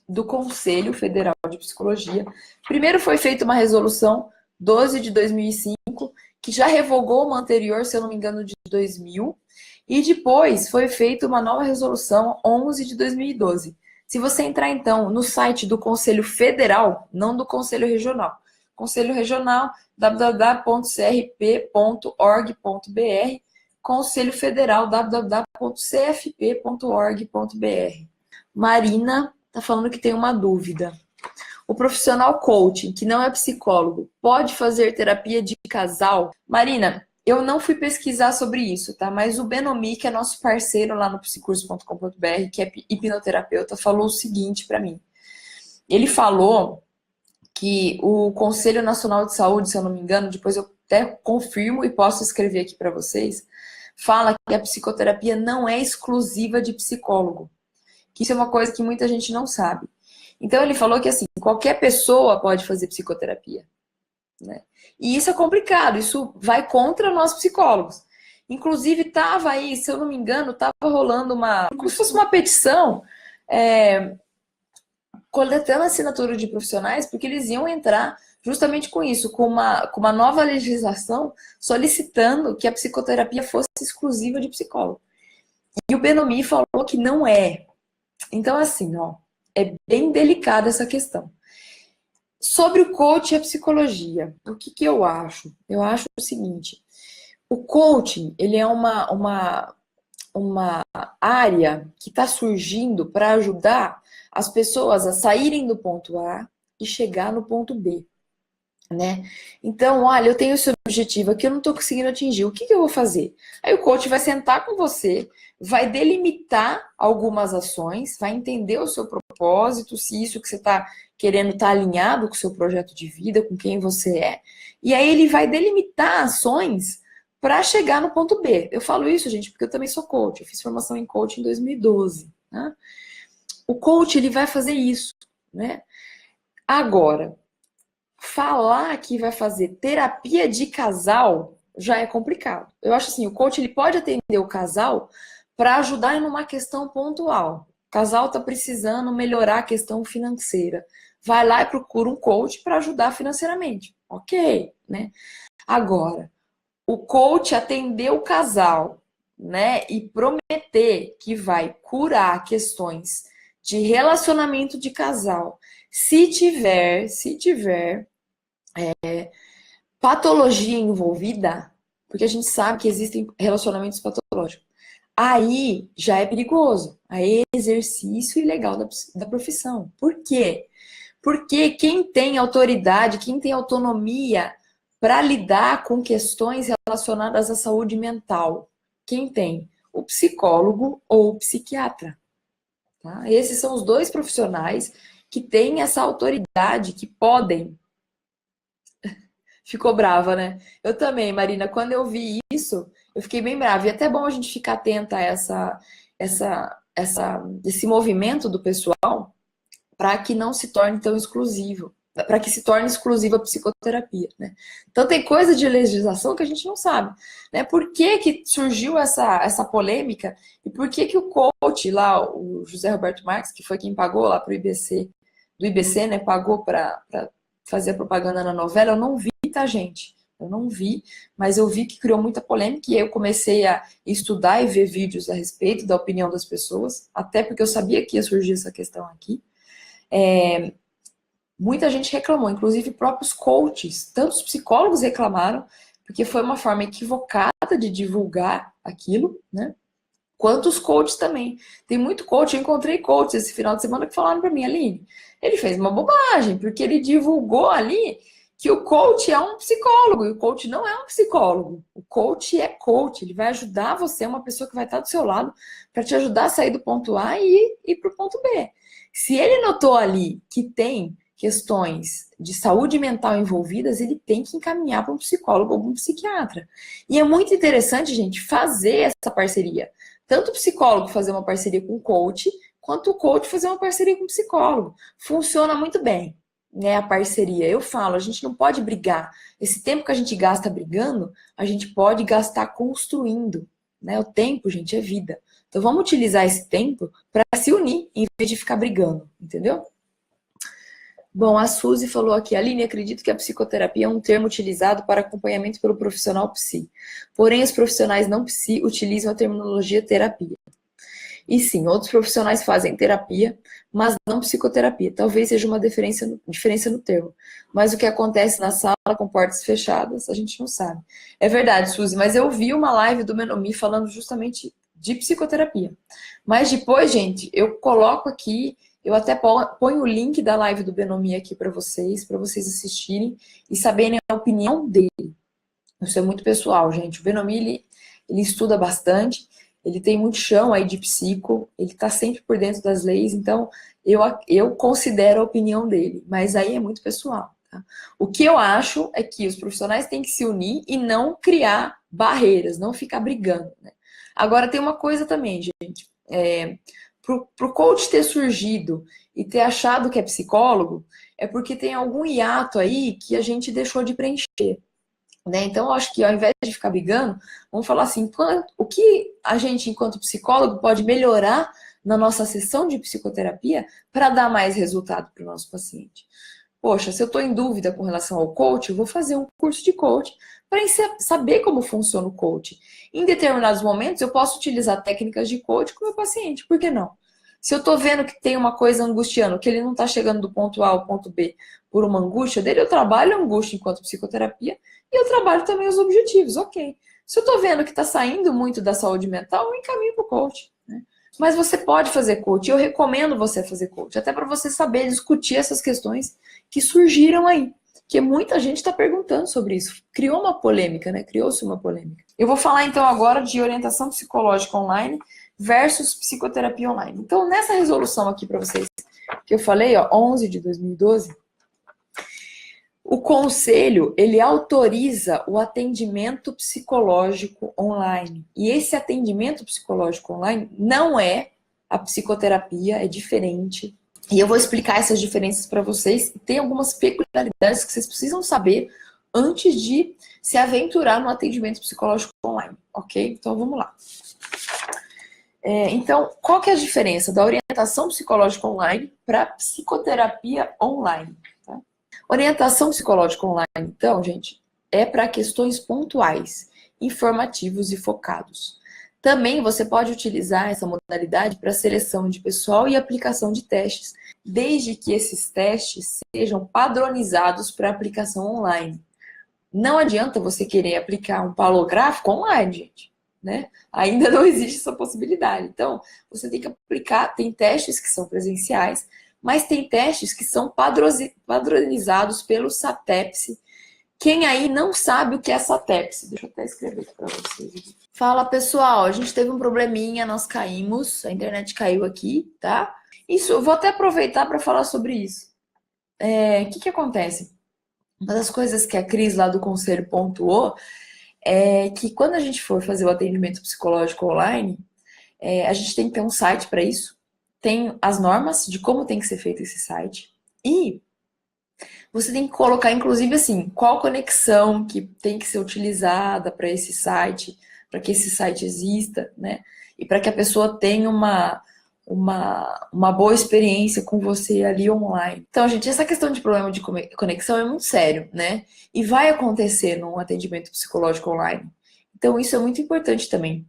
do Conselho Federal de Psicologia. Primeiro foi feita uma resolução 12 de 2005, que já revogou uma anterior, se eu não me engano, de 2000, e depois foi feita uma nova resolução 11 de 2012. Se você entrar, então, no site do Conselho Federal, não do Conselho Regional, Conselho Regional, www.crp.org.br, Conselho Federal, www.cfp.org.br. Marina está falando que tem uma dúvida. O profissional coaching, que não é psicólogo, pode fazer terapia de casal? Marina, eu não fui pesquisar sobre isso, tá? Mas o Benomi, que é nosso parceiro lá no psicurso.com.br, que é hipnoterapeuta, falou o seguinte para mim. Ele falou que o Conselho Nacional de Saúde, se eu não me engano, depois eu até confirmo e posso escrever aqui para vocês, fala que a psicoterapia não é exclusiva de psicólogo. Que isso é uma coisa que muita gente não sabe. Então ele falou que assim, qualquer pessoa pode fazer psicoterapia, né? E isso é complicado, isso vai contra nós psicólogos. Inclusive estava aí, se eu não me engano, estava rolando como se fosse uma petição, coletando assinatura de profissionais, porque eles iam entrar justamente com isso, com uma nova legislação solicitando que a psicoterapia fosse exclusiva de psicólogo. E o Benomi falou que não é. Então, assim, ó, é bem delicada essa questão. Sobre o coaching e a psicologia, o que eu acho? Eu acho o seguinte, o coaching, ele é uma área que está surgindo para ajudar as pessoas a saírem do ponto A e chegar no ponto B, né? Então, olha, eu tenho esse objetivo aqui, eu não estou conseguindo atingir, o que eu vou fazer? Aí o coach vai sentar com você, vai delimitar algumas ações, vai entender o seu propósito, se isso que você está querendo está alinhado com o seu projeto de vida, com quem você é, e aí ele vai delimitar ações para chegar no ponto B. Eu falo isso, gente, porque eu também sou coach, eu fiz formação em coach em 2012, né? O coach, ele vai fazer isso, né? Agora, falar que vai fazer terapia de casal já é complicado. Eu acho assim, o coach ele pode atender o casal para ajudar em uma questão pontual. O casal está precisando melhorar a questão financeira. Vai lá e procura um coach para ajudar financeiramente. Ok, né? Agora, o coach atender o casal, né, e prometer que vai curar questões de relacionamento de casal, se tiver patologia envolvida, porque a gente sabe que existem relacionamentos patológicos, aí já é perigoso. Aí é exercício ilegal da profissão. Por quê? Porque quem tem autoridade, quem tem autonomia para lidar com questões relacionadas à saúde mental, quem tem? O psicólogo ou o psiquiatra. Tá? Esses são os dois profissionais que têm essa autoridade, que podem. Ficou brava, né? Eu também, Marina. Quando eu vi isso, eu fiquei bem brava. E é até bom a gente ficar atenta a esse movimento do pessoal para que não se torne tão exclusivo, para que se torne exclusiva a psicoterapia, né? Então tem coisa de legislação que a gente não sabe, né? Por que surgiu essa polêmica e por que o coach lá, o José Roberto Marques, que foi quem pagou lá para o IBC, do IBC, né? Pagou para fazer a propaganda na novela, eu não vi, tá, gente? Eu não vi, mas eu vi que criou muita polêmica e aí eu comecei a estudar e ver vídeos a respeito da opinião das pessoas, até porque eu sabia que ia surgir essa questão aqui. Muita gente reclamou, inclusive próprios coaches, tantos psicólogos reclamaram, porque foi uma forma equivocada de divulgar aquilo, né? Quanto os coaches também. Tem muito coach, eu encontrei coaches esse final de semana que falaram para mim, Aline, ele fez uma bobagem, porque ele divulgou ali que o coach é um psicólogo, e o coach não é um psicólogo. O coach é coach, ele vai ajudar você, é uma pessoa que vai estar do seu lado para te ajudar a sair do ponto A e ir para o ponto B. Se ele notou ali que tem questões de saúde mental envolvidas, ele tem que encaminhar para um psicólogo ou um psiquiatra. E é muito interessante, gente, fazer essa parceria. Tanto o psicólogo fazer uma parceria com o coach, quanto o coach fazer uma parceria com o psicólogo. Funciona muito bem, né, a parceria. Eu falo, a gente não pode brigar. Esse tempo que a gente gasta brigando, a gente pode gastar construindo, né? O tempo, gente, é vida. Então vamos utilizar esse tempo para se unir, em vez de ficar brigando, entendeu? Bom, a Suzy falou aqui, Aline, acredito que a psicoterapia é um termo utilizado para acompanhamento pelo profissional psi. Porém, os profissionais não psi utilizam a terminologia terapia. E sim, outros profissionais fazem terapia, mas não psicoterapia. Talvez seja uma diferença no termo. Mas o que acontece na sala com portas fechadas, a gente não sabe. É verdade, Suzy, mas eu vi uma live do Menomi falando justamente de psicoterapia. Mas depois, gente, eu coloco aqui, eu até ponho o link da live do Benomi aqui para vocês assistirem e saberem a opinião dele. Isso é muito pessoal, gente. O Benomi, ele estuda bastante, ele tem muito chão aí de psico, ele está sempre por dentro das leis, então eu considero a opinião dele, mas aí é muito pessoal. Tá? O que eu acho é que os profissionais têm que se unir e não criar barreiras, não ficar brigando. Né? Agora tem uma coisa também, gente. Para o coach ter surgido e ter achado que é psicólogo, é porque tem algum hiato aí que a gente deixou de preencher. Né? Então, eu acho que ao invés de ficar brigando, vamos falar assim, o que a gente, enquanto psicólogo, pode melhorar na nossa sessão de psicoterapia para dar mais resultado para o nosso paciente. Poxa, se eu estou em dúvida com relação ao coach, eu vou fazer um curso de coach para saber como funciona o coach. Em determinados momentos, eu posso utilizar técnicas de coach com o meu paciente, por que não? Se eu estou vendo que tem uma coisa angustiando, que ele não está chegando do ponto A ao ponto B por uma angústia dele, eu trabalho a angústia enquanto psicoterapia e eu trabalho também os objetivos, ok. Se eu estou vendo que está saindo muito da saúde mental, eu encaminho para o coach. Né? Mas você pode fazer coach, eu recomendo você fazer coach, até para você saber discutir essas questões que surgiram aí. Porque muita gente está perguntando sobre isso. Criou uma polêmica, né? Criou-se uma polêmica. Eu vou falar então agora de orientação psicológica online versus psicoterapia online. Então, nessa resolução aqui para vocês, que eu falei, ó, 11 de 2012, o conselho, ele autoriza o atendimento psicológico online. E esse atendimento psicológico online não é a psicoterapia, é diferente. E eu vou explicar essas diferenças para vocês. Tem algumas peculiaridades que vocês precisam saber antes de se aventurar no atendimento psicológico online, ok? Então, vamos lá. Então, qual que é a diferença da orientação psicológica online para psicoterapia online? Tá? Orientação psicológica online, então, gente, é para questões pontuais, informativos e focados. Também você pode utilizar essa modalidade para seleção de pessoal e aplicação de testes, desde que esses testes sejam padronizados para aplicação online. Não adianta você querer aplicar um palográfico online, gente. Né? Ainda não existe essa possibilidade. Então, você tem que aplicar, tem testes que são presenciais, mas tem testes que são padronizados pelo SATEPS. Quem aí não sabe o que é SATEPS? Deixa eu até escrever aqui para vocês. Fala, pessoal, a gente teve um probleminha, nós caímos, a internet caiu aqui, tá? Isso, eu vou até aproveitar para falar sobre isso. O que acontece? Uma das coisas que a Cris lá do Conselho pontuou é que quando a gente for fazer o atendimento psicológico online, a gente tem que ter um site para isso, tem as normas de como tem que ser feito esse site, e você tem que colocar, inclusive, assim, qual conexão que tem que ser utilizada para esse site, para que esse site exista, né? E para que a pessoa tenha uma boa experiência com você ali online. Então, gente, essa questão de problema de conexão é muito sério, né? E vai acontecer num atendimento psicológico online. Então, isso é muito importante também.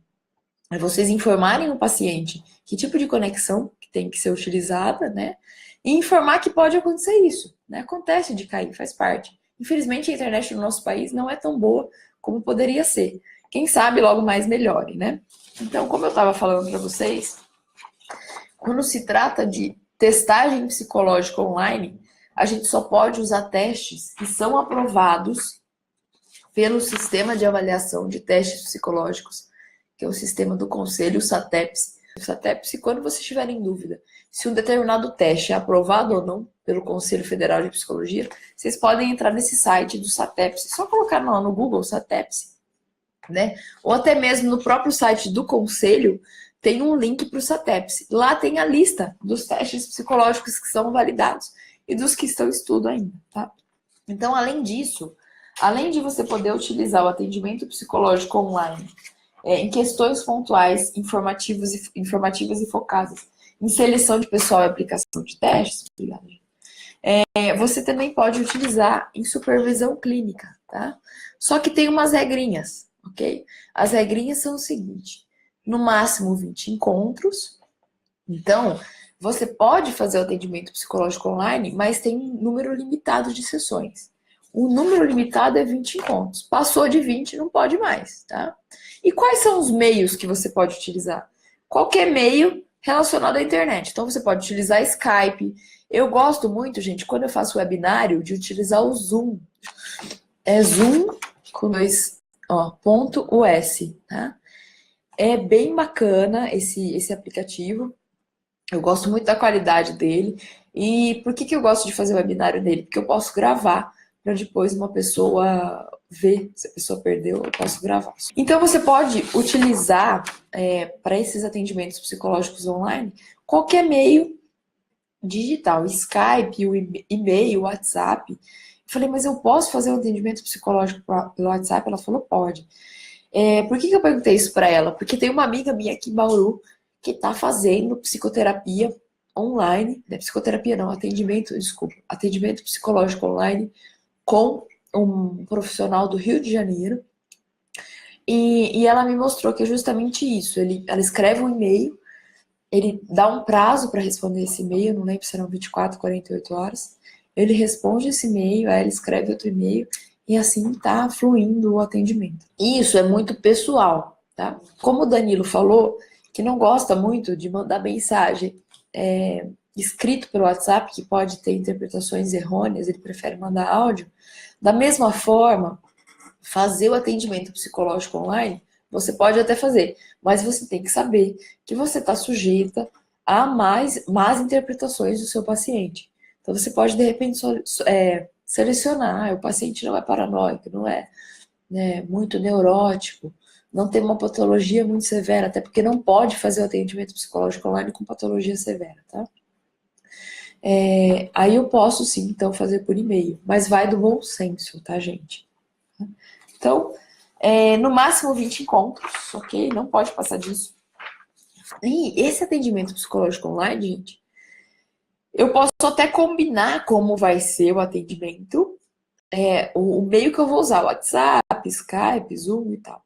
É vocês informarem o paciente que tipo de conexão que tem que ser utilizada, né? E informar que pode acontecer isso, né? Acontece de cair, faz parte. Infelizmente, a internet no nosso país não é tão boa como poderia ser. Quem sabe logo mais melhore, né? Então, como eu estava falando para vocês, quando se trata de testagem psicológica online, a gente só pode usar testes que são aprovados pelo Sistema de Avaliação de Testes Psicológicos, que é o sistema do Conselho, o SATEPS. O SATEPS, quando você estiver em dúvida se um determinado teste é aprovado ou não pelo Conselho Federal de Psicologia, vocês podem entrar nesse site do SATEPS, só colocar no Google SATEPS, né? Ou até mesmo no próprio site do Conselho, tem um link para o SATEPS. Lá tem a lista dos testes psicológicos que são validados e dos que estão em estudo ainda, tá? Então, além disso, além de você poder utilizar o atendimento psicológico online em questões pontuais, informativas e focadas em seleção de pessoal e aplicação de testes, você também pode utilizar em supervisão clínica, tá? Só que tem umas regrinhas, ok? As regrinhas são o seguinte: no máximo 20 encontros. Então, você pode fazer o atendimento psicológico online, mas tem um número limitado de sessões. O número limitado é 20 encontros. Passou de 20, não pode mais, tá? E quais são os meios que você pode utilizar? Qualquer meio relacionado à internet. Então, você pode utilizar Skype. Eu gosto muito, gente, quando eu faço webinário, de utilizar o Zoom. É Zoom com .us, tá? É bem bacana esse aplicativo. Eu gosto muito da qualidade dele. E por que eu gosto de fazer o webinário nele? Porque eu posso gravar para depois uma pessoa ver. Se a pessoa perdeu, eu posso gravar. Então você pode utilizar para esses atendimentos psicológicos online qualquer meio digital, Skype, o e-mail, o WhatsApp. Eu falei, mas eu posso fazer um atendimento psicológico pelo WhatsApp? Ela falou, pode. Por que eu perguntei isso para ela? Porque tem uma amiga minha aqui em Bauru que está fazendo psicoterapia online, né? Psicoterapia não, atendimento psicológico online com um profissional do Rio de Janeiro. E ela me mostrou que é justamente isso. Ela escreve um e-mail, ele dá um prazo para responder esse e-mail, não lembro se eram 24, 48 horas. Ele responde esse e-mail, aí ele escreve outro e-mail, e assim tá fluindo o atendimento. Isso é muito pessoal, tá? Como o Danilo falou, que não gosta muito de mandar mensagem escrito pelo WhatsApp, que pode ter interpretações errôneas, ele prefere mandar áudio. Da mesma forma, fazer o atendimento psicológico online, você pode até fazer, mas você tem que saber que você está sujeita a más interpretações do seu paciente. Então você pode, de repente, selecionar, o paciente não é paranoico, não é muito neurótico, não tem uma patologia muito severa, até porque não pode fazer o atendimento psicológico online com patologia severa, tá? Aí eu posso sim, então, fazer por e-mail, mas vai do bom senso, tá, gente? Então, no máximo 20 encontros, ok? Não pode passar disso. E esse atendimento psicológico online, gente, eu posso até combinar como vai ser o atendimento, o meio que eu vou usar, WhatsApp, Skype, Zoom e tal.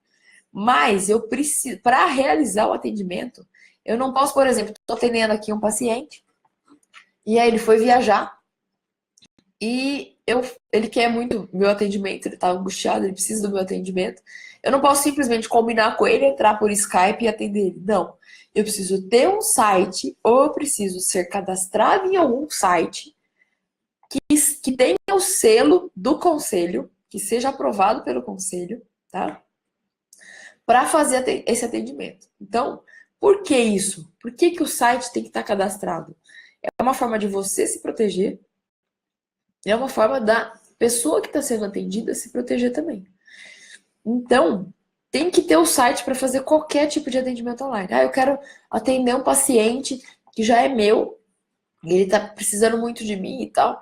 Mas eu preciso, para realizar o atendimento, eu não posso, por exemplo, estou atendendo aqui um paciente, e aí ele foi viajar, e ele quer muito meu atendimento, ele está angustiado, ele precisa do meu atendimento. Eu não posso simplesmente combinar com ele, entrar por Skype e atender ele. Não. Eu preciso ter um site, ou eu preciso ser cadastrado em algum site que tenha o selo do conselho, que seja aprovado pelo conselho, tá? Para fazer esse atendimento. Então, por que isso? Por que o site tem que estar cadastrado? É uma forma de você se proteger, é uma forma da pessoa que está sendo atendida se proteger também. Então, tem que ter o site para fazer qualquer tipo de atendimento online. Eu quero atender um paciente que já é meu, e ele está precisando muito de mim e tal.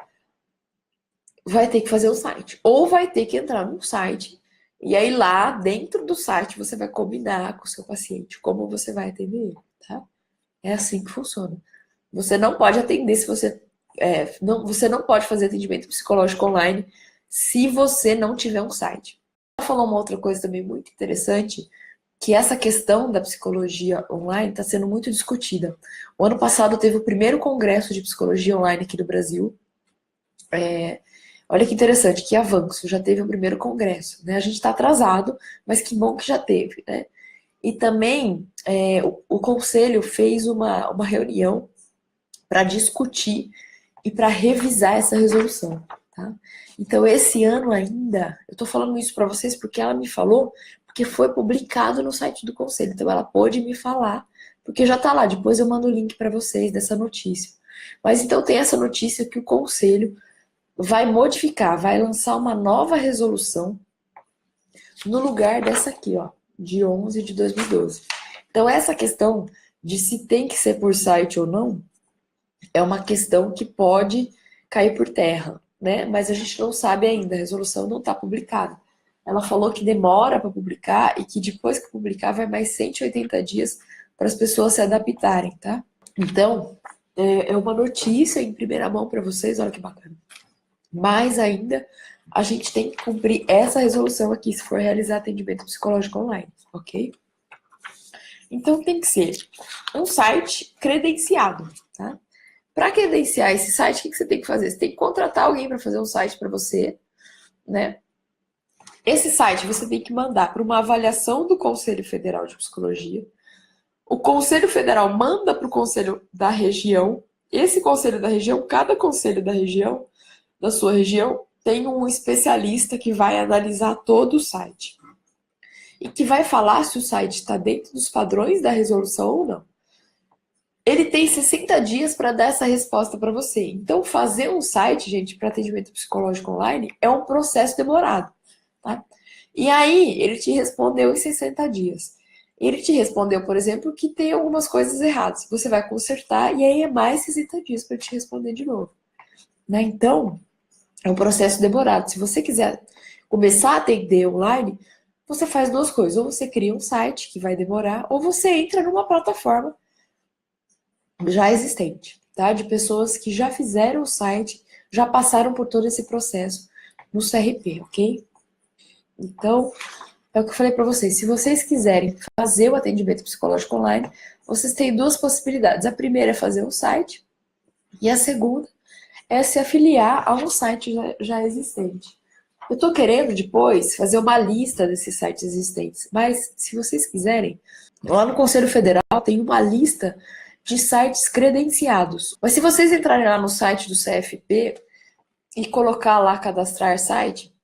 Vai ter que fazer o site. Ou vai ter que entrar num site, e aí lá, dentro do site, você vai combinar com o seu paciente como você vai atender ele, tá? É assim que funciona. Você não pode atender se você... você não pode fazer atendimento psicológico online se você não tiver um site. Ela falou uma outra coisa também muito interessante, que essa questão da psicologia online está sendo muito discutida. O ano passado teve o primeiro congresso de psicologia online aqui do Brasil, Olha que interessante, que avanço, já teve o primeiro congresso, né? A gente está atrasado, mas que bom que já teve, né? E também o conselho fez uma reunião para discutir e para revisar essa resolução, tá? Então, esse ano ainda, eu estou falando isso para vocês porque ela me falou, porque foi publicado no site do conselho, então ela pôde me falar, porque já está lá, depois eu mando o link para vocês dessa notícia. Mas então tem essa notícia que o conselho vai modificar, vai lançar uma nova resolução no lugar dessa aqui, ó, de 11 de 2012. Então, essa questão de se tem que ser por site ou não, é uma questão que pode cair por terra, né? Mas a gente não sabe ainda, a resolução não está publicada. Ela falou que demora para publicar e que depois que publicar vai mais 180 dias para as pessoas se adaptarem, tá? Então, é uma notícia em primeira mão para vocês, olha que bacana. Mas ainda, a gente tem que cumprir essa resolução aqui, se for realizar atendimento psicológico online, ok? Então, tem que ser um site credenciado, tá? Para credenciar esse site, o que você tem que fazer? Você tem que contratar alguém para fazer um site para você, né? Esse site você tem que mandar para uma avaliação do Conselho Federal de Psicologia. O Conselho Federal manda para o Conselho da Região. Esse Conselho da Região, cada Conselho da Região, da sua região, tem um especialista que vai analisar todo o site. E que vai falar se o site está dentro dos padrões da resolução ou não. Ele tem 60 dias para dar essa resposta para você. Então, fazer um site, gente, para atendimento psicológico online é um processo demorado, tá? E aí, ele te respondeu em 60 dias. Ele te respondeu, por exemplo, que tem algumas coisas erradas. Você vai consertar e aí é mais 60 dias para te responder de novo, né? Então, é um processo demorado. Se você quiser começar a atender online, você faz duas coisas. Ou você cria um site, que vai demorar, ou você entra numa plataforma já existente, tá? De pessoas que já fizeram o site, já passaram por todo esse processo no CRP, ok? Então, é o que eu falei para vocês. Se vocês quiserem fazer o atendimento psicológico online, vocês têm duas possibilidades. A primeira é fazer um site, e a segunda é se afiliar a um site já existente. Eu estou querendo depois fazer uma lista desses sites existentes, mas se vocês quiserem, lá no Conselho Federal tem uma lista de sites credenciados. Mas se vocês entrarem lá no site do CFP e colocar lá cadastrar site,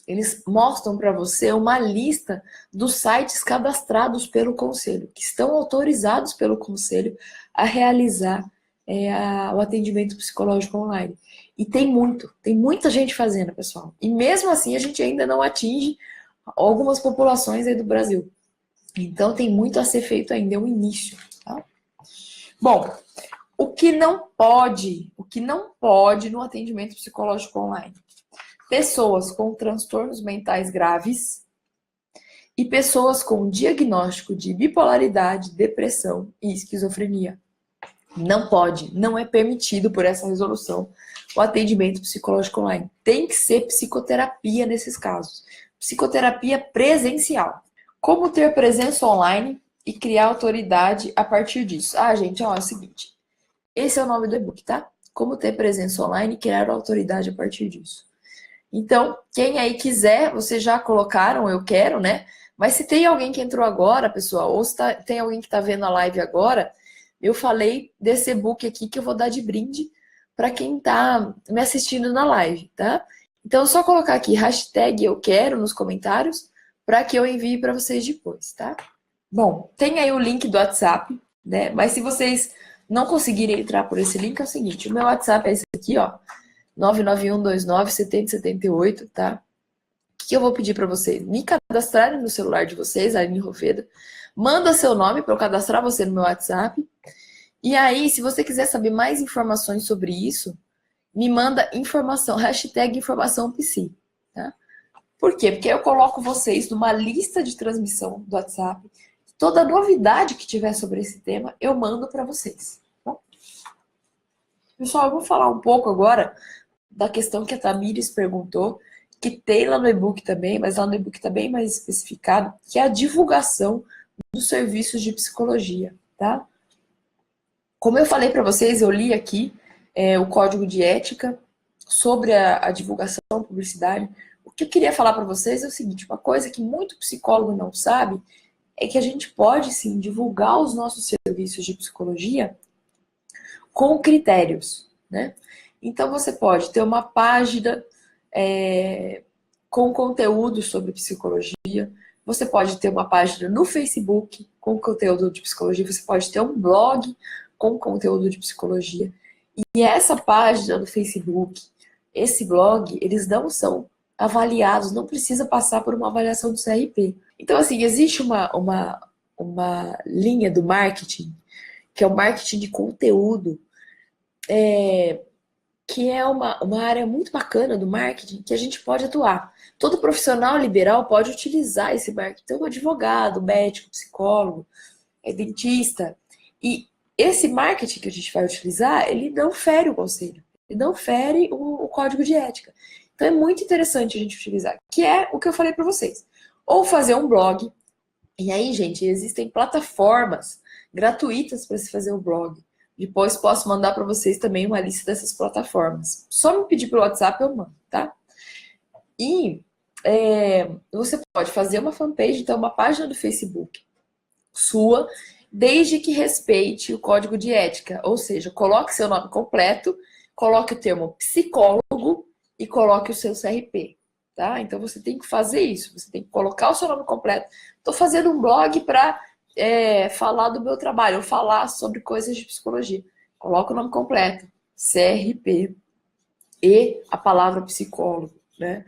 eles mostram para você uma lista dos sites cadastrados pelo Conselho, que estão autorizados pelo Conselho a realizar o atendimento psicológico online. E tem muita gente fazendo, pessoal. E mesmo assim a gente ainda não atinge algumas populações aí do Brasil. Então tem muito a ser feito ainda, é um início, tá? Bom, o que não pode no atendimento psicológico online? Pessoas com transtornos mentais graves e pessoas com diagnóstico de bipolaridade, depressão e esquizofrenia. Não pode, não é permitido por essa resolução o atendimento psicológico online. Tem que ser psicoterapia nesses casos. Psicoterapia presencial. Como ter presença online e criar autoridade a partir disso? Ah, gente, ó, é o seguinte. Esse é o nome do e-book, tá? Como ter presença online e criar autoridade a partir disso. Então, quem aí quiser, vocês já colocaram, eu quero, né? Mas se tem alguém que entrou agora, pessoal, ou se tem alguém que está vendo a live agora, eu falei desse e-book aqui que eu vou dar de brinde para quem está me assistindo na live, tá? Então, é só colocar aqui hashtag eu quero nos comentários para que eu envie para vocês depois, tá? Bom, tem aí o link do WhatsApp, né? Mas se vocês não conseguirem entrar por esse link, é o seguinte, o meu WhatsApp é esse aqui, ó, 991297078, tá? O que eu vou pedir para vocês? Me cadastrarem no celular de vocês, Aline Roveda. Manda seu nome para eu cadastrar você no meu WhatsApp. E aí, se você quiser saber mais informações sobre isso, me manda informação, hashtag informação psi, tá? Por quê? Porque eu coloco vocês numa lista de transmissão do WhatsApp. Toda novidade que tiver sobre esse tema, eu mando para vocês. Tá? Pessoal, eu vou falar um pouco agora da questão que a Tamires perguntou, que tem lá no e-book também, mas lá no e-book está bem mais especificado, que é a divulgação dos serviços de psicologia, tá? Como eu falei para vocês, eu li aqui o Código de Ética sobre a divulgação, a publicidade, o que eu queria falar para vocês é o seguinte, uma coisa que muito psicólogo não sabe é que a gente pode, sim, divulgar os nossos serviços de psicologia com critérios, né? Então, você pode ter uma página com conteúdo sobre psicologia, você pode ter uma página no Facebook com conteúdo de psicologia, você pode ter um blog com conteúdo de psicologia. E essa página no Facebook, esse blog, eles não são avaliados, não precisa passar por uma avaliação do CRP. Então, assim, existe uma linha do marketing, que é o marketing de conteúdo, que é uma área muito bacana do marketing que a gente pode atuar. Todo profissional liberal pode utilizar esse marketing. Então, advogado, médico, psicólogo, dentista. E esse marketing que a gente vai utilizar, ele não fere o conselho. Ele não fere o código de ética. Então, é muito interessante a gente utilizar. Que é o que eu falei para vocês. Ou fazer um blog. E aí, gente, existem plataformas gratuitas para se fazer um blog. Depois posso mandar para vocês também uma lista dessas plataformas. Só me pedir pelo WhatsApp, eu mando, tá? E você pode fazer uma fanpage, então uma página do Facebook sua, desde que respeite o código de ética. Ou seja, coloque seu nome completo, coloque o termo psicólogo e coloque o seu CRP. Tá? Então você tem que fazer isso, você tem que colocar o seu nome completo. Estou fazendo um blog para falar do meu trabalho, ou falar sobre coisas de psicologia. Coloca o nome completo, CRP e a palavra psicólogo, né?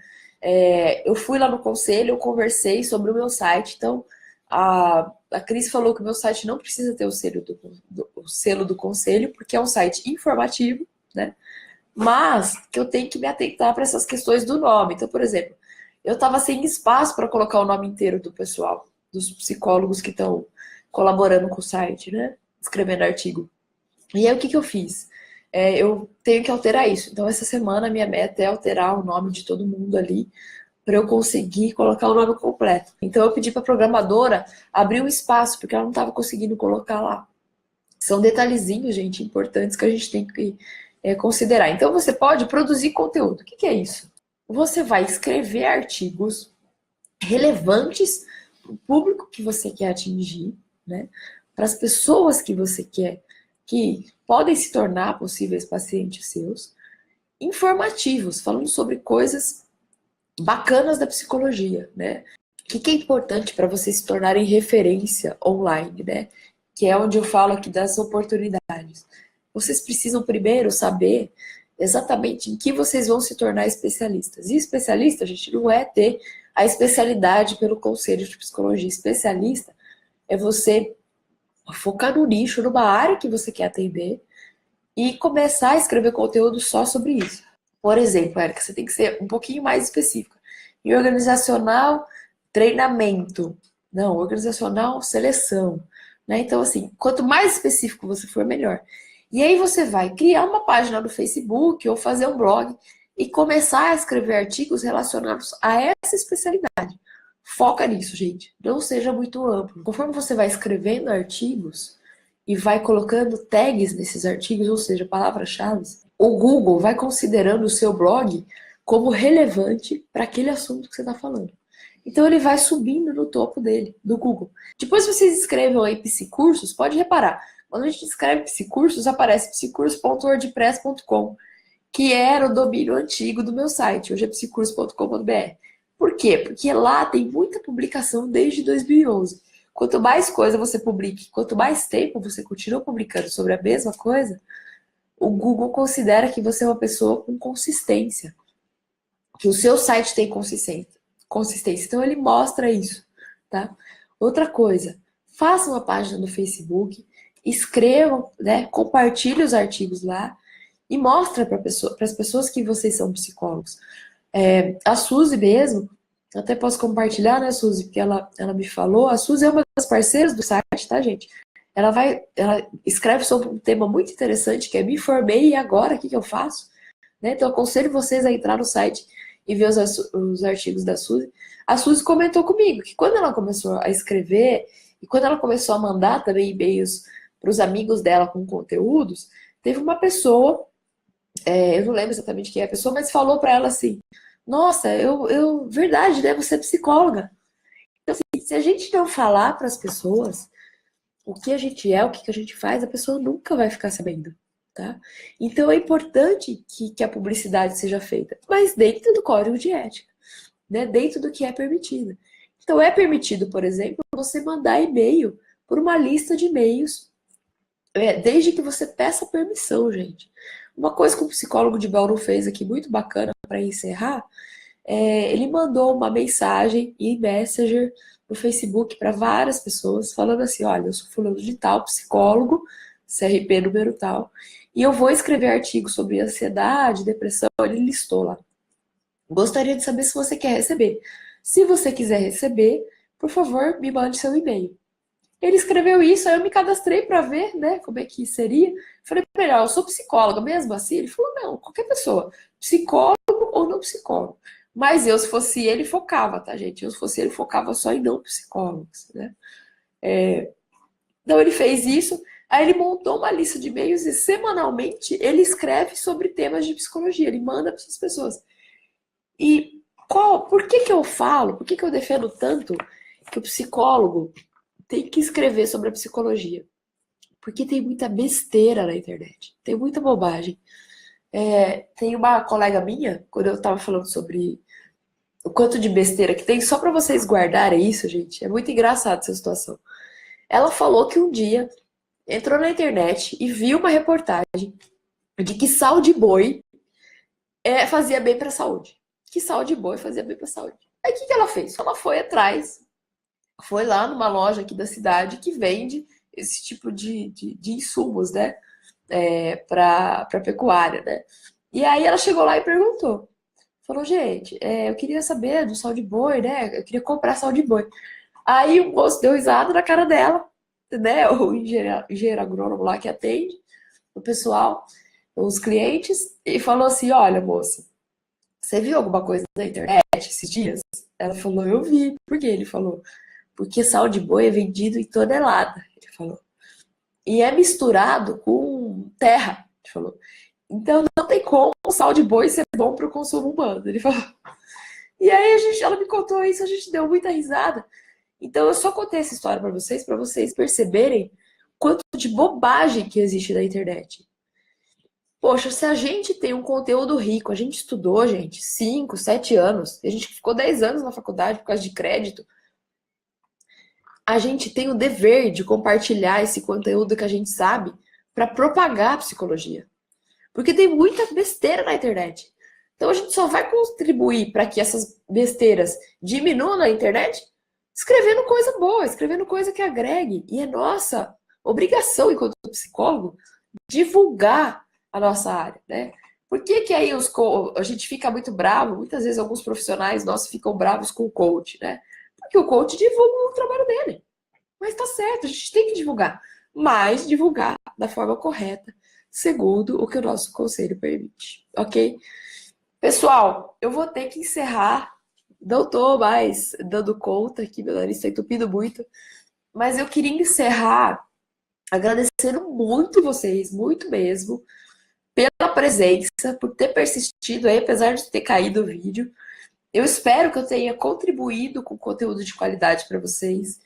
Eu fui lá no conselho, eu conversei sobre o meu site, então a Cris falou que o meu site não precisa ter o selo do conselho, porque é um site informativo, né? Mas que eu tenho que me atentar para essas questões do nome. Então, por exemplo, eu estava sem espaço para colocar o nome inteiro do pessoal, dos psicólogos que estão colaborando com o site, né? Escrevendo artigo. E aí, o que eu fiz? Eu tenho que alterar isso. Então, essa semana, a minha meta é alterar o nome de todo mundo ali, para eu conseguir colocar o nome completo. Então, eu pedi para a programadora abrir um espaço, porque ela não estava conseguindo colocar lá. São detalhezinhos, gente, importantes que a gente tem que considerar. Então, você pode produzir conteúdo. O que é isso? Você vai escrever artigos relevantes para o público que você quer atingir, né? Para as pessoas que você quer, que podem se tornar possíveis pacientes seus, informativos, falando sobre coisas bacanas da psicologia, né? O que é importante para vocês se tornarem referência online, né? Que é onde eu falo aqui das oportunidades. Vocês precisam primeiro saber exatamente em que vocês vão se tornar especialistas. E especialista, gente, não é ter a especialidade pelo Conselho de Psicologia. Especialista é você focar no nicho, numa área que você quer atender e começar a escrever conteúdo só sobre isso. Por exemplo, Érica, você tem que ser um pouquinho mais específica. Em organizacional, treinamento. Não, organizacional, seleção. Né? Então, assim, quanto mais específico você for, melhor. E aí você vai criar uma página no Facebook ou fazer um blog e começar a escrever artigos relacionados a essa especialidade. Foca nisso, gente. Não seja muito amplo. Conforme você vai escrevendo artigos e vai colocando tags nesses artigos, ou seja, palavras-chave, o Google vai considerando o seu blog como relevante para aquele assunto que você está falando. Então ele vai subindo no topo dele, do Google. Depois vocês escrevam aí psicursos, pode reparar. Quando a gente escreve psicursos, aparece psicursos.wordpress.com, que era o domínio antigo do meu site, hoje é psicursos.com.br. Por quê? Porque lá tem muita publicação desde 2011. Quanto mais coisa você publique, quanto mais tempo você continua publicando sobre a mesma coisa, o Google considera que você é uma pessoa com consistência, que o seu site tem consistência. Então ele mostra isso, tá? Outra coisa, faça uma página no Facebook, escrevam, né, compartilhe os artigos lá e mostra para as pessoas que vocês são psicólogos. A Suzy mesmo, até posso compartilhar, né, Suzy, porque ela me falou, a Suzy é uma das parceiras do site, tá, gente? Ela escreve sobre um tema muito interessante, que é me formei e agora, o que eu faço? Né? Então, eu aconselho vocês a entrar no site e ver os artigos da Suzy. A Suzy comentou comigo que quando ela começou a escrever e quando ela começou a mandar também e-mails para os amigos dela com conteúdos, teve uma pessoa eu não lembro exatamente quem é a pessoa, mas falou pra ela assim: Nossa, verdade, né? Você é psicóloga. Então, assim, se a gente não falar para as pessoas o que a gente é, o que a gente faz, a pessoa nunca vai ficar sabendo, tá? Então é importante que a publicidade seja feita, mas dentro do código de ética, né? Dentro do que é permitido. Então é permitido, por exemplo, você mandar e-mail por uma lista de e-mails, desde que você peça permissão, gente. Uma coisa que o psicólogo de Bauru fez aqui muito bacana para encerrar, ele mandou uma mensagem em Messenger no Facebook para várias pessoas, falando assim: olha, eu sou fulano de tal, psicólogo, CRP número tal, e eu vou escrever artigo sobre ansiedade, depressão. Ele listou lá. Gostaria de saber se você quer receber. Se você quiser receber, por favor, me mande seu e-mail. Ele escreveu isso, aí eu me cadastrei para ver, né, como é que seria. Falei para ele: eu sou psicóloga mesmo assim? Ele falou: não, qualquer pessoa, psicólogo ou não psicólogo. Mas eu, se fosse ele, focava, tá, gente? Eu, se fosse ele, focava só em não psicólogos, né? Então ele fez isso, aí ele montou uma lista de e-mails e semanalmente ele escreve sobre temas de psicologia, ele manda para essas pessoas. E por que eu falo, por que eu defendo tanto que o psicólogo tem que escrever sobre a psicologia? Porque tem muita besteira na internet, tem muita bobagem. Tem uma colega minha, quando eu tava falando sobre o quanto de besteira que tem, só para vocês guardarem isso, gente, é muito engraçado essa situação. Ela falou que um dia entrou na internet e viu uma reportagem de que sal de boi fazia bem para a saúde. Que sal de boi fazia bem para a saúde. Aí o que ela fez? Ela foi atrás, foi lá numa loja aqui da cidade que vende esse tipo de insumos, né? Para pecuária, né? E aí ela chegou lá e perguntou. Falou: gente, eu queria saber do sal de boi, né? Eu queria comprar sal de boi. Aí o moço deu risada na cara dela, né? O engenheiro agrônomo lá que atende o pessoal, os clientes, e falou assim: olha, moça, você viu alguma coisa na internet esses dias? Ela falou: eu vi. Por quê? Ele falou: porque sal de boi é vendido em tonelada. Ele falou. E é misturado com terra. Ele falou. Então não tem como o sal de boi ser bom para o consumo humano. Ele falou. E aí ela me contou isso, a gente deu muita risada. Então eu só contei essa história para vocês perceberem quanto de bobagem que existe na internet. Poxa, se a gente tem um conteúdo rico, a gente estudou, gente, 5, 7 anos, a gente ficou 10 anos na faculdade por causa de crédito, a gente tem o dever de compartilhar esse conteúdo que a gente sabe para propagar a psicologia. Porque tem muita besteira na internet. Então a gente só vai contribuir para que essas besteiras diminuam na internet escrevendo coisa boa, escrevendo coisa que agregue. E é nossa obrigação, enquanto psicólogo, divulgar a nossa área, né? Por que aí a gente fica muito bravo? Muitas vezes alguns profissionais nossos ficam bravos com o coach, né? Porque o coach divulga o trabalho dele. Mas tá certo, a gente tem que divulgar. Mas divulgar da forma correta, segundo o que o nosso conselho permite, ok? Pessoal, eu vou ter que encerrar. Não tô mais dando conta aqui, meu nariz está entupindo muito. Mas eu queria encerrar agradecendo muito vocês, muito mesmo, pela presença, por ter persistido aí, apesar de ter caído o vídeo. Eu espero que eu tenha contribuído com conteúdo de qualidade para vocês.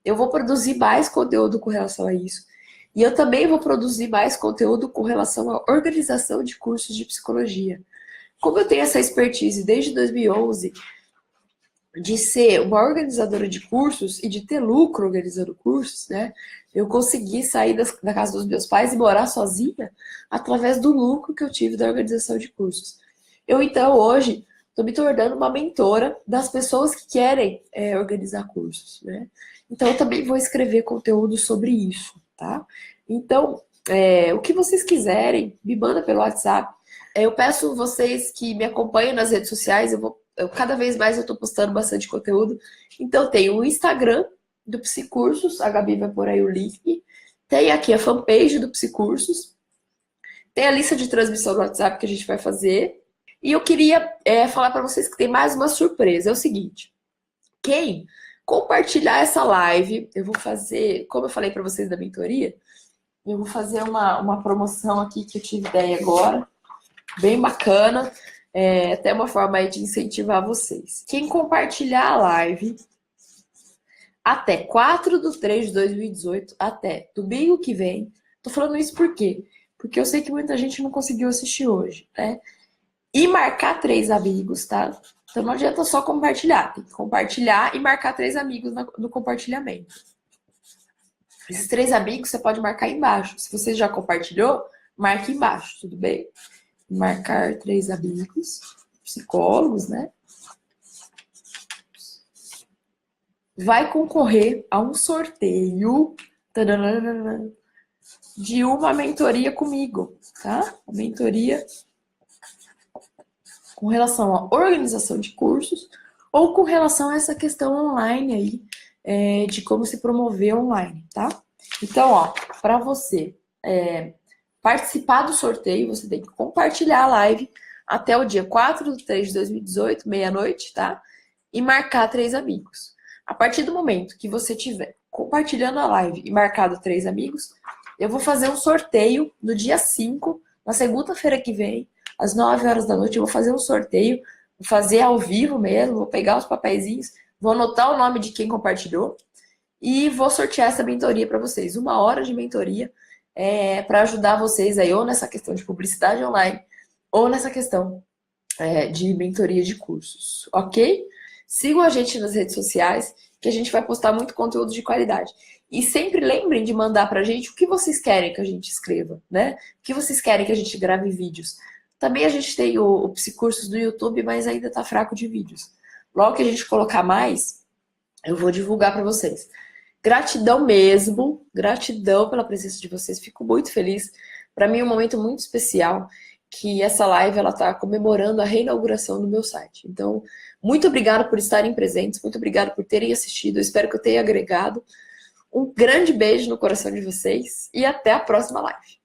Eu vou produzir mais conteúdo com relação a isso. E eu também vou produzir mais conteúdo com relação à organização de cursos de psicologia. Como eu tenho essa expertise desde 2011 de ser uma organizadora de cursos e de ter lucro organizando cursos, né? Eu consegui sair da casa dos meus pais e morar sozinha através do lucro que eu tive da organização de cursos. Eu, então, hoje, estou me tornando uma mentora das pessoas que querem organizar cursos, né? Então, eu também vou escrever conteúdo sobre isso, tá? Então, o que vocês quiserem, me manda pelo WhatsApp. Eu peço vocês que me acompanhem nas redes sociais, cada vez mais eu estou postando bastante conteúdo. Então tem o Instagram do Psicursos, a Gabi vai por aí o link. Tem aqui a fanpage do Psicursos. Tem a lista de transmissão no WhatsApp que a gente vai fazer. E eu queria falar para vocês que tem mais uma surpresa. É o seguinte, quem compartilhar essa live, eu vou fazer, como eu falei para vocês da mentoria, eu vou fazer uma promoção aqui que eu tive ideia agora. Bem bacana. É até uma forma aí de incentivar vocês. Quem compartilhar a live até 4/3/2018, até domingo que vem. Tô falando isso por quê? Porque eu sei que muita gente não conseguiu assistir hoje, né? E marcar 3 amigos, tá? Então não adianta só compartilhar. Tem que compartilhar e marcar 3 amigos no compartilhamento. Esses 3 amigos você pode marcar embaixo. Se você já compartilhou, marque embaixo, tudo bem? Marcar 3 amigos, psicólogos, né? Vai concorrer a um sorteio de uma mentoria comigo, tá? Uma mentoria com relação à organização de cursos ou com relação a essa questão online aí, de como se promover online, tá? Então, ó, para você participar do sorteio, você tem que compartilhar a live até o dia 4/3/2018, meia-noite, tá? E marcar 3 amigos. A partir do momento que você tiver compartilhando a live e marcado 3 amigos, eu vou fazer um sorteio no dia 5, na segunda-feira que vem, às 9 horas da noite, eu vou fazer um sorteio, vou fazer ao vivo mesmo, vou pegar os papeizinhos, vou anotar o nome de quem compartilhou e vou sortear essa mentoria para vocês. 1 hora de mentoria para ajudar vocês aí, ou nessa questão de publicidade online, ou nessa questão de mentoria de cursos, ok? Sigam a gente nas redes sociais, que a gente vai postar muito conteúdo de qualidade. E sempre lembrem de mandar pra gente o que vocês querem que a gente escreva, né? O que vocês querem que a gente grave vídeos. Também a gente tem o Psicursos do YouTube, mas ainda tá fraco de vídeos. Logo que a gente colocar mais, eu vou divulgar para vocês. Gratidão mesmo, gratidão pela presença de vocês, fico muito feliz. Para mim é um momento muito especial, que essa live ela está comemorando a reinauguração do meu site. Então, muito obrigada por estarem presentes, muito obrigada por terem assistido, eu espero que eu tenha agregado. Um grande beijo no coração de vocês e até a próxima live.